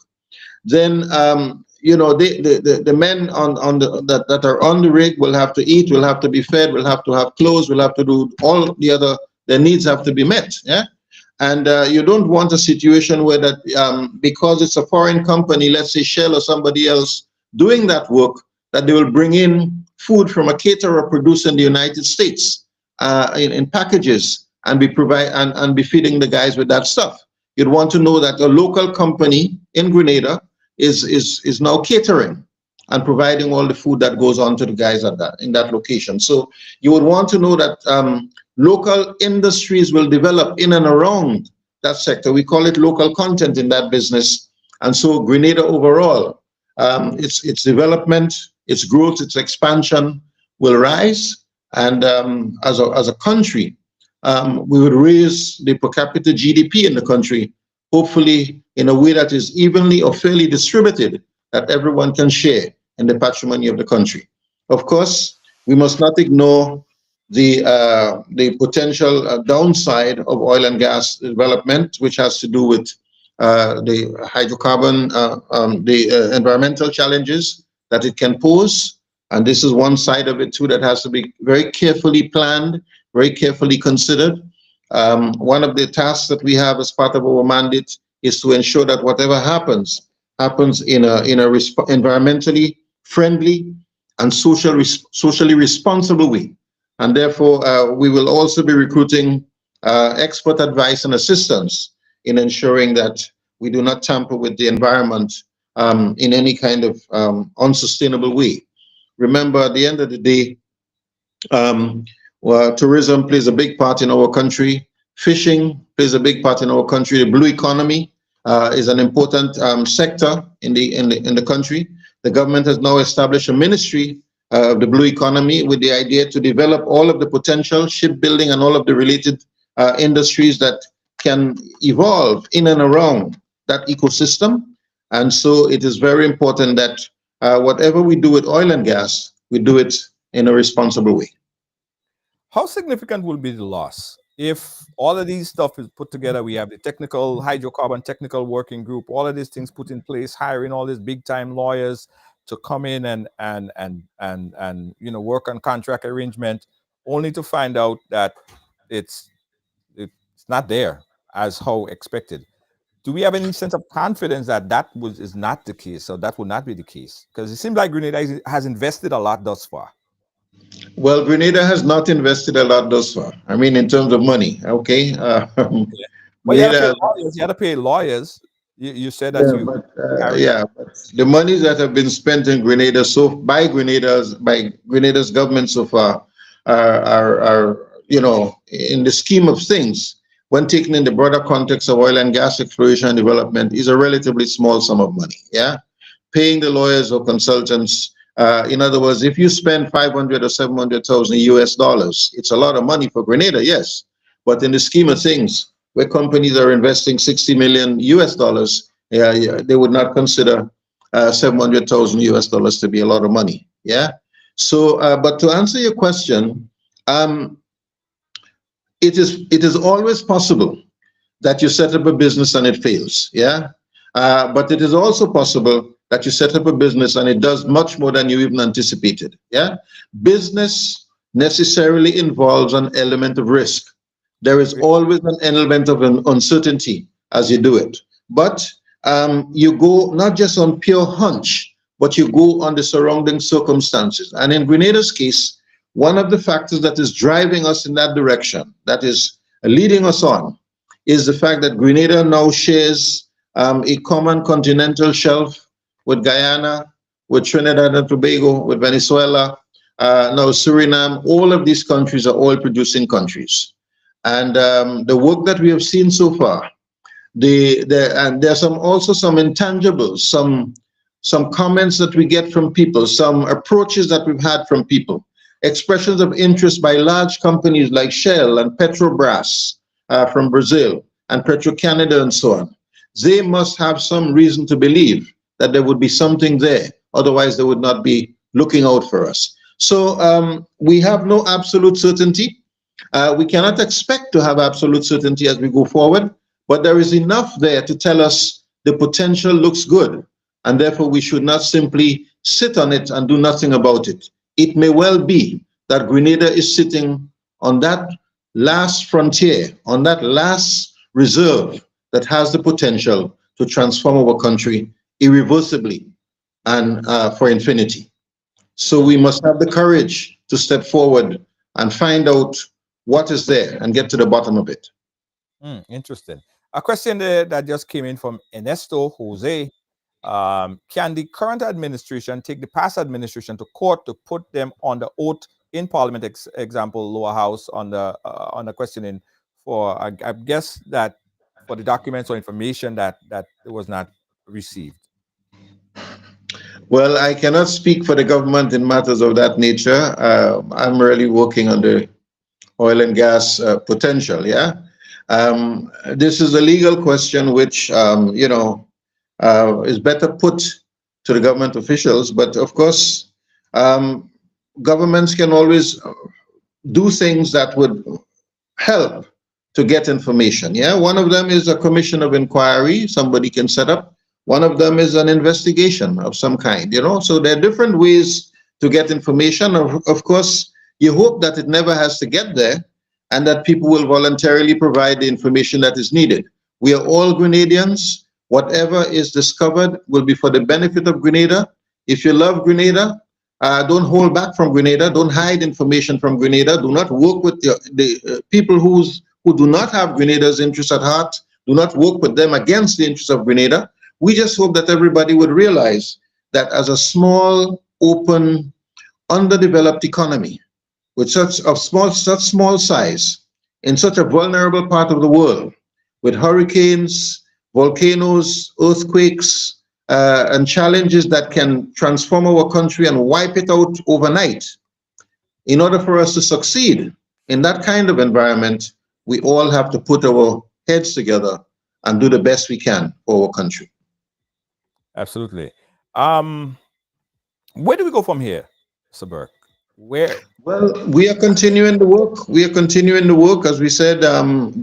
then the men that are on the rig will have to eat, will have to be fed, will have to have clothes, will have to do all the other, their needs have to be met. And you don't want a situation where that because it's a foreign company, let's say Shell or somebody else doing that work, that they will bring in food from a caterer produced in the United States in packages and be feeding the guys with that stuff. You'd want to know that a local company in Grenada is now catering and providing all the food that goes on to the guys in that location. So you would want to know that local industries will develop in and around that sector. We call it local content in that business. And so Grenada overall, its development, its growth, its expansion will rise. And as a country, we would raise the per capita GDP in the country, hopefully in a way that is evenly or fairly distributed, that everyone can share in the patrimony of the country. Of course, we must not ignore the potential downside of oil and gas development, which has to do with the hydrocarbon, the environmental challenges that it can pose. And this is one side of it too that has to be very carefully planned, very carefully considered. One of the tasks that we have as part of our mandate is to ensure that whatever happens in a environmentally friendly and socially responsible way. And therefore, we will also be recruiting expert advice and assistance in ensuring that we do not tamper with the environment in any kind of unsustainable way. Remember, at the end of the day, tourism plays a big part in our country. Fishing plays a big part in our country. The blue economy is an important sector in the country. The government has now established a ministry of the blue economy with the idea to develop all of the potential shipbuilding and all of the related industries that can evolve in and around that ecosystem. And so it is very important that whatever we do with oil and gas, we do it in a responsible way. How significant will be the loss if all of these stuff is put together? We have the technical hydrocarbon technical working group, all of these things put in place, hiring all these big time lawyers to come in and work on contract arrangement, only to find out that it's not there as how expected. Do we have any sense of confidence that is not the case, or that will not be the case? Because it seems like Grenada has invested a lot thus far. Well, Grenada has not invested a lot thus far. I mean, in terms of money, okay. But you had to pay lawyers. You said that but the monies that have been spent in Grenada by Grenada's government so far are in the scheme of things, when taken in the broader context of oil and gas exploration and development, is a relatively small sum of money. Yeah, paying the lawyers or consultants. In other words, if you spend 500 or 700,000 US dollars, it's a lot of money for Grenada, yes. But in the scheme of things, where companies are investing 60 million US dollars, they would not consider 700,000 US dollars to be a lot of money. Yeah. So, but to answer your question, it is always possible that you set up a business and it fails. Yeah. But it is also possible that you set up a business and it does much more than you even anticipated. Yeah. Business necessarily involves an element of risk. There is always an element of uncertainty as you do it. But you go not just on pure hunch, but you go on the surrounding circumstances. And in Grenada's case, one of the factors that is driving us in that direction, that is leading us on, is the fact that Grenada now shares a common continental shelf with Guyana, with Trinidad and Tobago, with Venezuela, now Suriname. All of these countries are oil producing countries. And the work that we have seen so far, and there's also some intangibles, some comments that we get from people, some approaches that we've had from people, expressions of interest by large companies like Shell and Petrobras from Brazil and Petro-Canada and so on. They must have some reason to believe that there would be something there. Otherwise, they would not be looking out for us. So we have no absolute certainty. We cannot expect to have absolute certainty as we go forward, but there is enough there to tell us the potential looks good, and therefore we should not simply sit on it and do nothing about it. It may well be that Grenada is sitting on that last frontier, on that last reserve that has the potential to transform our country irreversibly and for infinity. So we must have the courage to step forward and find out what is there and get to the bottom of it. Interesting. A question that just came in from Ernesto Jose. Can the current administration take the past administration to court to put them on the oath in Parliament? Example, lower house on the questioning for, I guess that for the documents or information that it was not received. Well, I cannot speak for the government in matters of that nature. I'm really working on the oil and gas potential. Yeah, this is a legal question which is better put to the government officials. But of course, governments can always do things that would help to get information. Yeah, one of them is a commission of inquiry somebody can set up. One of them is an investigation of some kind, so there are different ways to get information. Of course, you hope that it never has to get there and that people will voluntarily provide the information that is needed. We are all Grenadians. Whatever is discovered will be for the benefit of Grenada. If you love Grenada, don't hold back from Grenada. Don't hide information from Grenada. Do not work with the people who do not have Grenada's interests at heart. Do not work with them against the interests of Grenada. We just hope that everybody would realize that as a small, open, underdeveloped economy with such small size in such a vulnerable part of the world, with hurricanes, volcanoes, earthquakes, and challenges that can transform our country and wipe it out overnight. In order for us to succeed in that kind of environment, we all have to put our heads together and do the best we can for our country. Absolutely. Where do we go from here, Mr. Burke? Where? Well, we are continuing the work. We are continuing the work. As we said,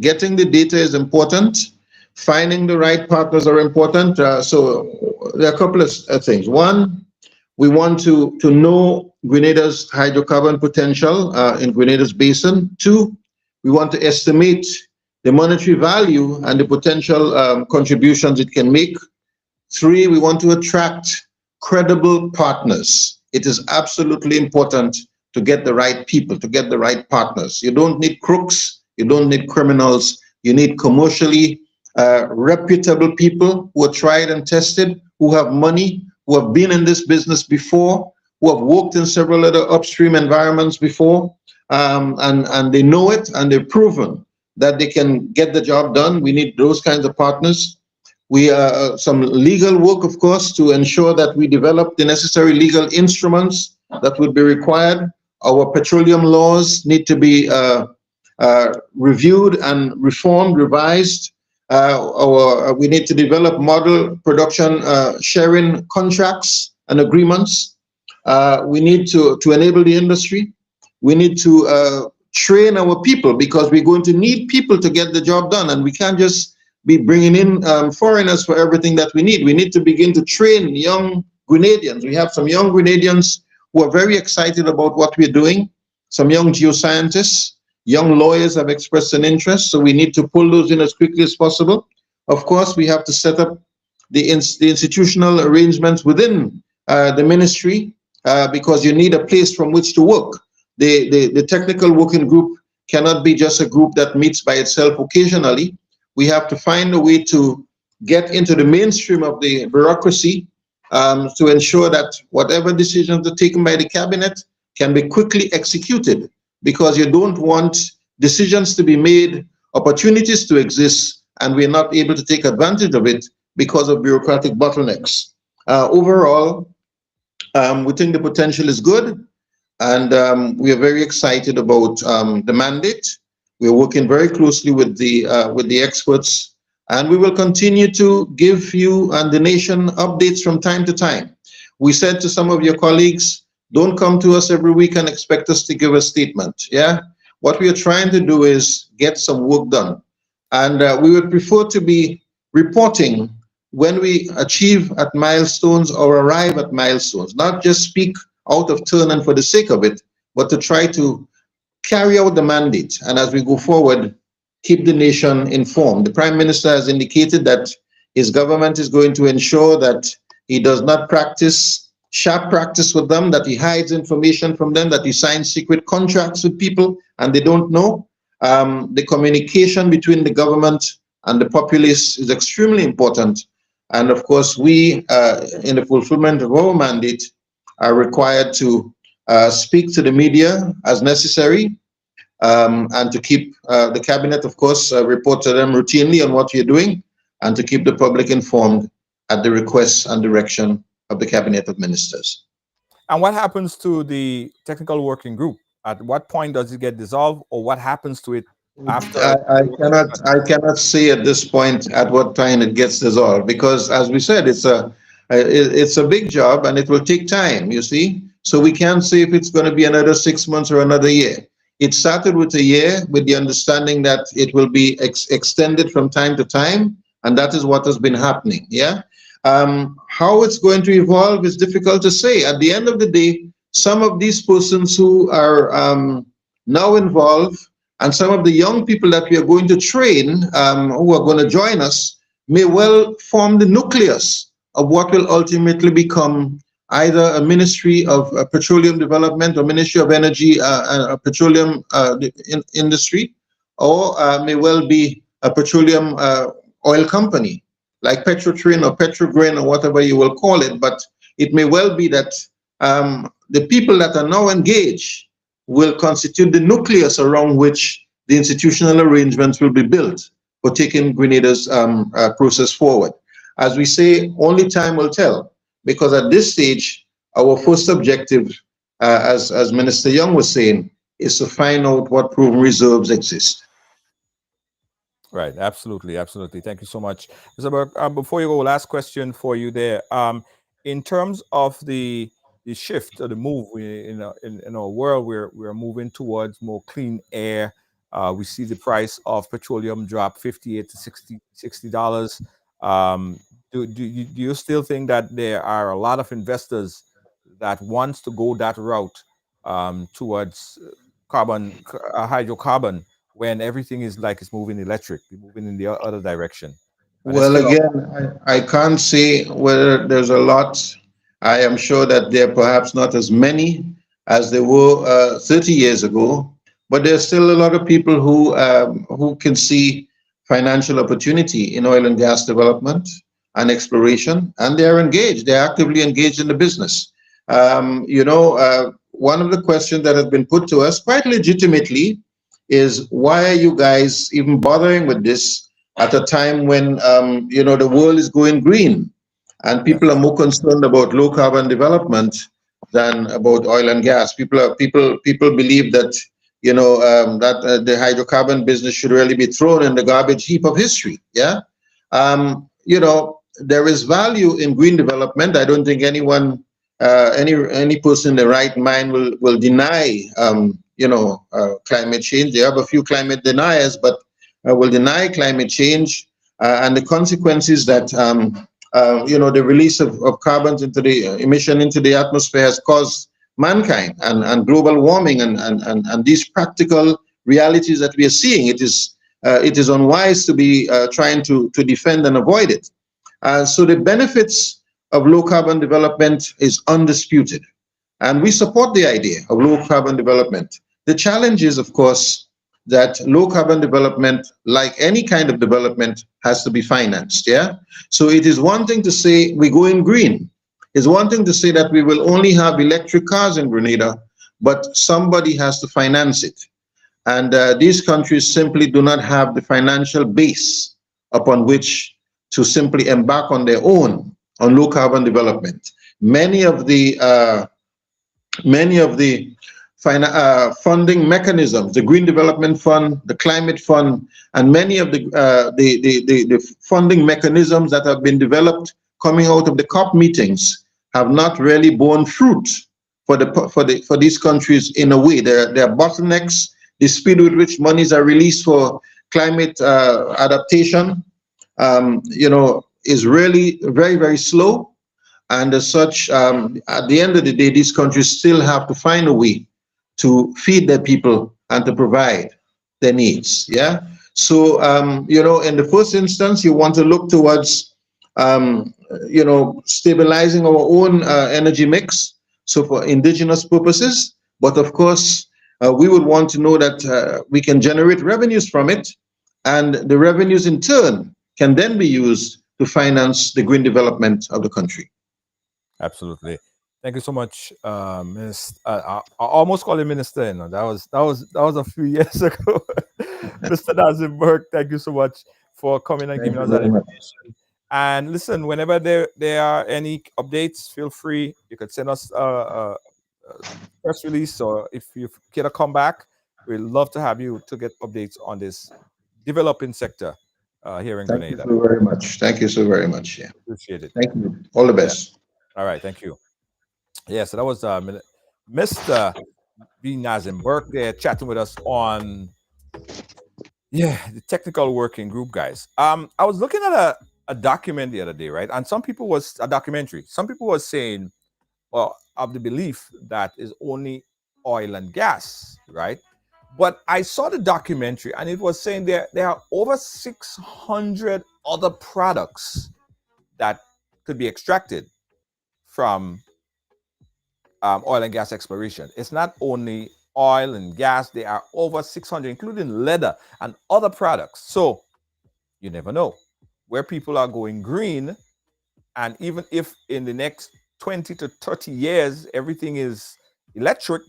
getting the data is important. Finding the right partners are important. So there are a couple of things. One, we want to know Grenada's hydrocarbon potential in Grenada's basin. Two, we want to estimate the monetary value and the potential contributions it can make. Three, we want to attract credible partners. It is absolutely important to get the right people, to get the right partners. You don't need crooks, you don't need criminals, you need commercially reputable people who are tried and tested, who have money, who have been in this business before, who have worked in several other upstream environments before, and they know it, and they've proven that they can get the job done. We need those kinds of partners. We some legal work, of course, to ensure that we develop the necessary legal instruments that would be required. Our petroleum laws need to be reviewed and reformed, revised. We need to develop model production sharing contracts and agreements. We need to enable the industry. We need to train our people, because we're going to need people to get the job done, and we can't just be bringing in foreigners for everything that we need. We need to begin to train young Grenadians. We have some young Grenadians who are very excited about what we're doing. Some young geoscientists, young lawyers have expressed an interest, so we need to pull those in as quickly as possible. Of course, we have to set up the institutional arrangements within the ministry, because you need a place from which to work. The technical working group cannot be just a group that meets by itself occasionally. We have to find a way to get into the mainstream of the bureaucracy, to ensure that whatever decisions are taken by the cabinet can be quickly executed, because you don't want decisions to be made, opportunities to exist, and we're not able to take advantage of it because of bureaucratic bottlenecks. Overall, we think the potential is good, and we are very excited about the mandate. We're working very closely with the experts, and we will continue to give you and the nation updates from time to time. We said to some of your colleagues, don't come to us every week and expect us to give a statement. Yeah, what we are trying to do is get some work done, and we would prefer to be reporting when we achieve at milestones or arrive at milestones, not just speak out of turn and for the sake of it, but to try to carry out the mandate, and as we go forward, keep the nation informed. The Prime Minister has indicated that his government is going to ensure that he does not practice sharp practice with them, that he hides information from them, that he signs secret contracts with people and they don't know. The communication between the government and the populace is extremely important. And of course, we, in the fulfillment of our mandate, are required to speak to the media as necessary, and to keep the cabinet, of course, report to them routinely on what you're doing, and to keep the public informed at the request and direction of the cabinet of ministers. And what happens to the technical working group? At what point does it get dissolved, or what happens to it after? I cannot say at this point at what time it gets dissolved, because as we said, it's a big job and it will take time, you see. So we can't say if it's going to be another 6 months or another year. It started with a year with the understanding that it will be extended from time to time, and that is what has been happening. Yeah. How it's going to evolve is difficult to say. At the end of the day, some of these persons who are now involved, and some of the young people that we are going to train, who are going to join us, may well form the nucleus of what will ultimately become either a Ministry of Petroleum Development or Ministry of Energy and Petroleum Industry, or may well be a petroleum oil company like Petrotrin or Petrogrin or whatever you will call it. But it may well be that the people that are now engaged will constitute the nucleus around which the institutional arrangements will be built for taking Grenada's process forward. As we say, only time will tell, because at this stage, our first objective, as Minister Young was saying, is to find out what proven reserves exist. Right, absolutely, absolutely. Thank you so much. Mr. Burke, before you go, last question for you there. In terms of the shift or the move, in our world, we're moving towards more clean air. We see the price of petroleum drop $58 to $60. Do you still think that there are a lot of investors that wants to go that route towards hydrocarbon, when everything is like it's moving electric, moving in the other direction? Well, again, I can't say whether there's a lot. I am sure that there are perhaps not as many as there were 30 years ago, but there's still a lot of people who can see financial opportunity in oil and gas development and exploration, and they're engaged. They're actively engaged in the business. One of the questions that has been put to us quite legitimately is why are you guys even bothering with this at a time when the world is going green and people are more concerned about low carbon development than about oil and gas. People believe that the hydrocarbon business should really be thrown in the garbage heap of history. Yeah, there is value in green development. I don't think anyone, any person in the right mind will deny climate change. There are a few climate deniers, but will deny climate change and the consequences that the release of carbons into the emission into the atmosphere has caused mankind and global warming and these practical realities that we are seeing. It is unwise to be trying to defend and avoid it. So the benefits of low carbon development is undisputed, and we support the idea of low carbon development. The challenge is, of course, that low carbon development, like any kind of development, has to be financed. Yeah. So it is one thing to say we're going green. It's one thing to say that we will only have electric cars in Grenada, but somebody has to finance it. And these countries simply do not have the financial base upon which to simply embark on their own on low carbon development. Many of the funding mechanisms, the Green Development Fund, the Climate Fund, and many of the funding mechanisms that have been developed coming out of the COP meetings have not really borne fruit for these countries in a way. There are bottlenecks. The speed with which monies are released for climate adaptation, is really very, very slow. And as such, at the end of the day, these countries still have to find a way to feed their people and to provide their needs. Yeah. So, in the first instance, you want to look towards, stabilizing our own energy mix. So for indigenous purposes, but of course, we would want to know that we can generate revenues from it, and the revenues in turn can then be used to finance the green development of the country. Absolutely. Thank you so much, Minister. I almost call you Minister. That was a few years ago. Mr. Nazim Burke, thank you so much for coming and giving us that information. And listen, whenever there are any updates, feel free. You could send us a press release, or if you care to come back, we'd love to have you to get updates on this developing sector here in Grenada. Thank you so very much. Thank you so very much. Yeah. Appreciate it. Thank you. All the best. Yeah. All right. Thank you. Yeah, so that was Mr. Nazim Burke there chatting with us on the technical working group, guys. I was looking at a document the other day, right? And some people was saying, well, of the belief that is only oil and gas, right? But I saw the documentary and it was saying there are over 600 other products that could be extracted from oil and gas exploration. It's not only oil and gas, there are over 600, including leather and other products. So you never know where people are going green. And even if in the next 20 to 30 years, everything is electric,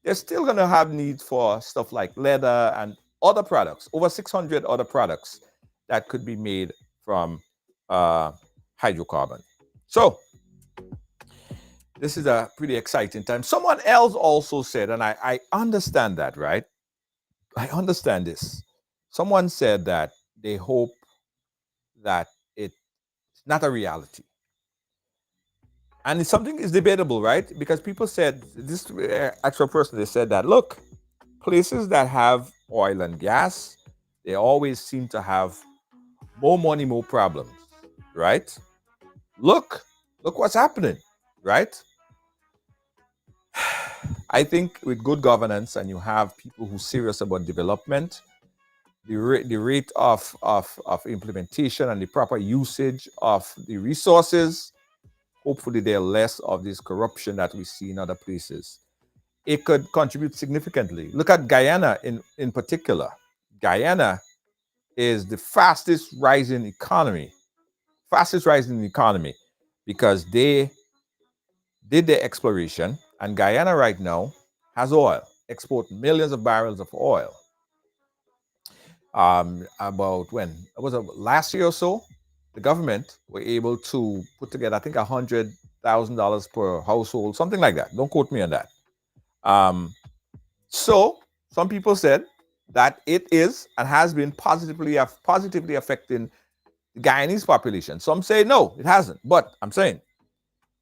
they're still going to have need for stuff like leather and other products, over 600 other products that could be made from hydrocarbon. So this is a pretty exciting time. Someone else also said, and I understand that, right? I understand this. Someone said that they hope that it's not a reality. And it's something is debatable, right? Because people said, this actual person, they said that, look, places that have oil and gas, they always seem to have more money, more problems, right? Look what's happening, right? I think with good governance and you have people who are serious about development, the rate of implementation and the proper usage of the resources, hopefully there are less of this corruption that we see in other places. It could contribute significantly. Look at Guyana in particular. Guyana is the fastest rising economy because they did their exploration, and Guyana right now has oil, export millions of barrels of oil. About when it was last year or so, the government were able to put together, I think, $100,000 per household, something like that. Don't quote me on that. So some people said that it is and has been positively affecting the Guyanese population. Some say no, it hasn't. But I'm saying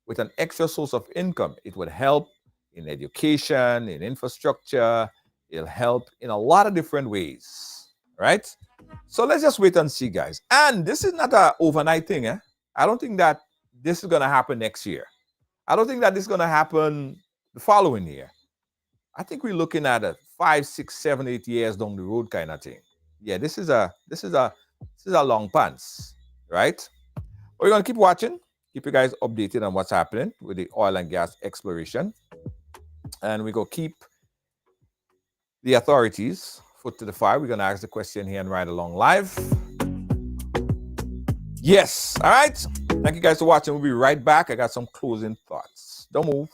with an extra source of income, it would help in education, in infrastructure. It'll help in a lot of different ways, right? So let's just wait and see, guys. And this is not an overnight thing. I don't think that this is going to happen next year. I don't think that this is going to happen the following year. I think we're looking at a 5, 6, 7, 8 years down the road kind of thing. Yeah, this is a long pants, right? We're gonna keep watching, keep you guys updated on what's happening with the oil and gas exploration, and we go keep the authorities foot to the fire. We're gonna ask the question here and Ride Along Live. Yes, all right. Thank you guys for watching. We'll be right back. I got some closing thoughts. Don't move.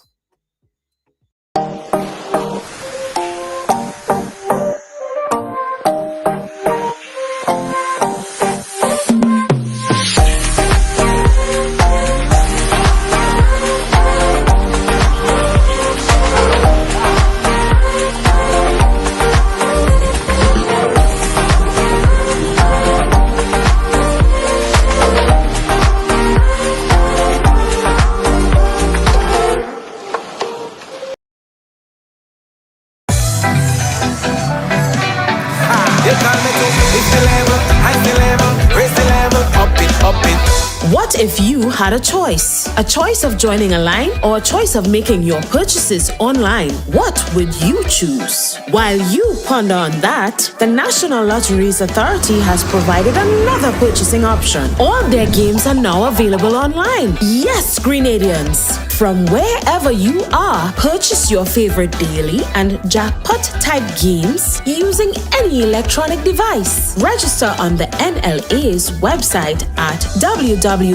What if you had a choice? A choice of joining a line or a choice of making your purchases online? What would you choose? While you ponder on that, the National Lotteries Authority has provided another purchasing option. All their games are now available online. Yes, Grenadians! From wherever you are, purchase your favorite daily and jackpot type games using any electronic device. Register on the NLA's website at www.nla.gd.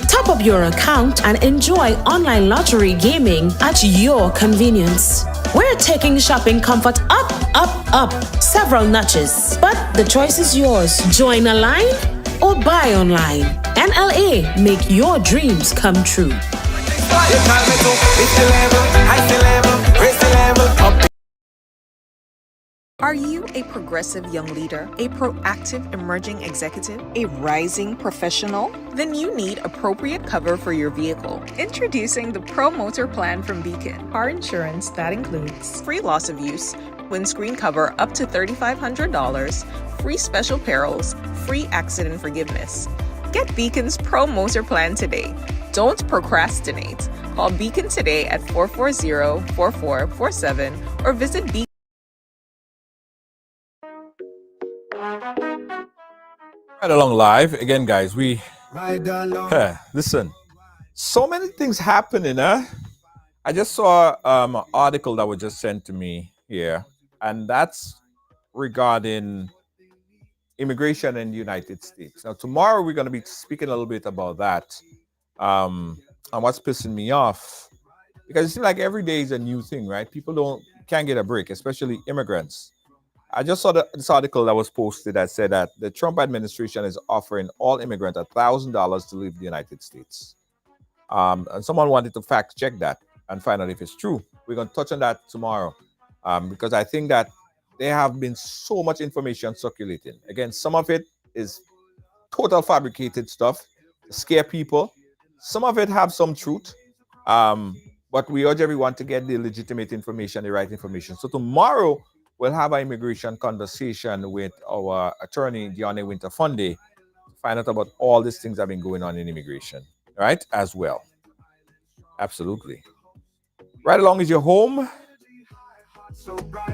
Top up your account and enjoy online lottery gaming at your convenience. We're taking shopping comfort up several notches. But the choice is yours. Join a line or buy online. NLA, make your dreams come true. Are you a progressive young leader, a proactive emerging executive, a rising professional? Then you need appropriate cover for your vehicle. Introducing the Pro Motor Plan from Beacon. Car insurance that includes free loss of use, windscreen cover up to $3,500, free special perils, free accident forgiveness. Get Beacon's Pro Motor Plan today. Don't procrastinate. Call Beacon today at 440-4447 or visit Beacon. Right along live again, guys. We listen. So many things happening, huh? I just saw an article that was just sent to me here, and that's regarding immigration in the United States. Now, tomorrow we're going to be speaking a little bit about that, and what's pissing me off, because it seems like every day is a new thing, right? People can't get a break, especially immigrants. I just saw this article that was posted that said that the Trump administration is offering all immigrants $1,000 to leave the United States. And someone wanted to fact check that and find out if it's true. We're going to touch on that tomorrow, because I think that there have been so much information circulating. Again, some of it is total fabricated stuff to scare people. Some of it have some truth, but we urge everyone to get the legitimate information, the right information. So tomorrow, we'll have an immigration conversation with our attorney, Dione Winter-Funde, to find out about all these things that have been going on in immigration, right? As well. Absolutely. Right along is your home.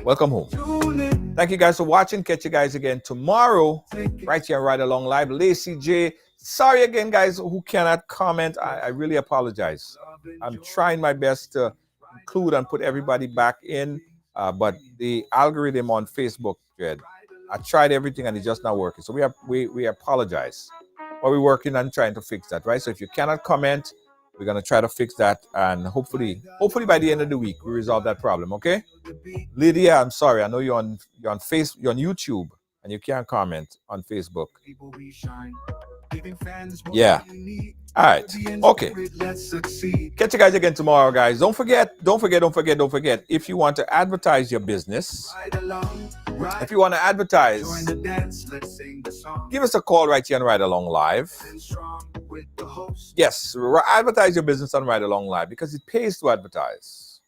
Welcome home. Thank you guys for watching. Catch you guys again tomorrow, right here on Ride Along Live. Lacey J. Sorry again, guys, who cannot comment. I really apologize. I'm trying my best to include and put everybody back in. But the algorithm on Facebook, Jed, I tried everything and it's just not working. So we apologize. But we're working on trying to fix that, right? So if you cannot comment, We're gonna try to fix that, and hopefully by the end of the week we resolve that problem. Okay, Lydia, I'm sorry. I know you're on you're on YouTube, and you can't comment on Facebook. Yeah. All right. Okay. Catch you guys again tomorrow, guys. Don't forget. If you want to advertise your business, if you want to advertise, give us a call right here on Ride Along Live. Yes, advertise your business on Ride Along Live because it pays to advertise.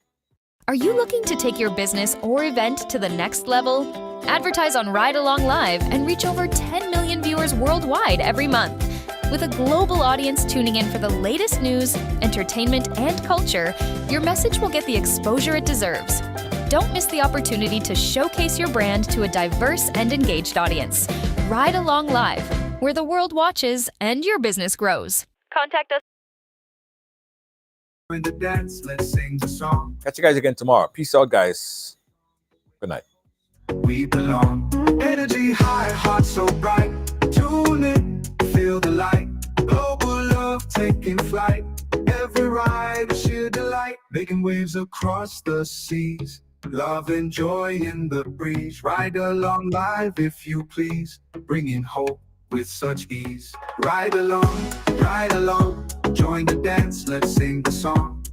Are you looking to take your business or event to the next level? Advertise on Ride Along Live and reach over 10 million viewers worldwide every month. With a global audience tuning in for the latest news, entertainment, and culture, your message will get the exposure it deserves. Don't miss the opportunity to showcase your brand to a diverse and engaged audience. Ride Along Live, where the world watches and your business grows. Contact us. In the dance, let's sing the song. Catch you guys again tomorrow. Peace out, guys. Good night. We belong. Energy high, heart so bright. Tune in, feel the light. Global love taking flight. Every ride is sheer delight. Making waves across the seas. Love and joy in the breeze. Ride along live if you please. Bringing hope with such ease. Ride along, join the dance, let's sing the song.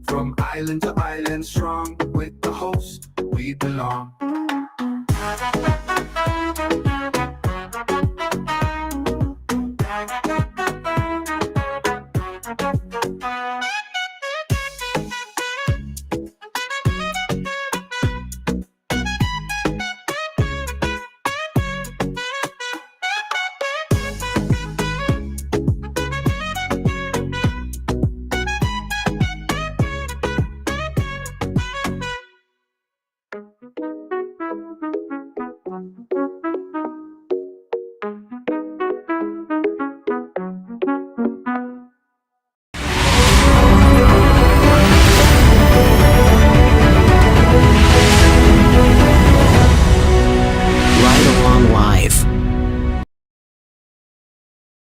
From island to island strong, with the host, we belong.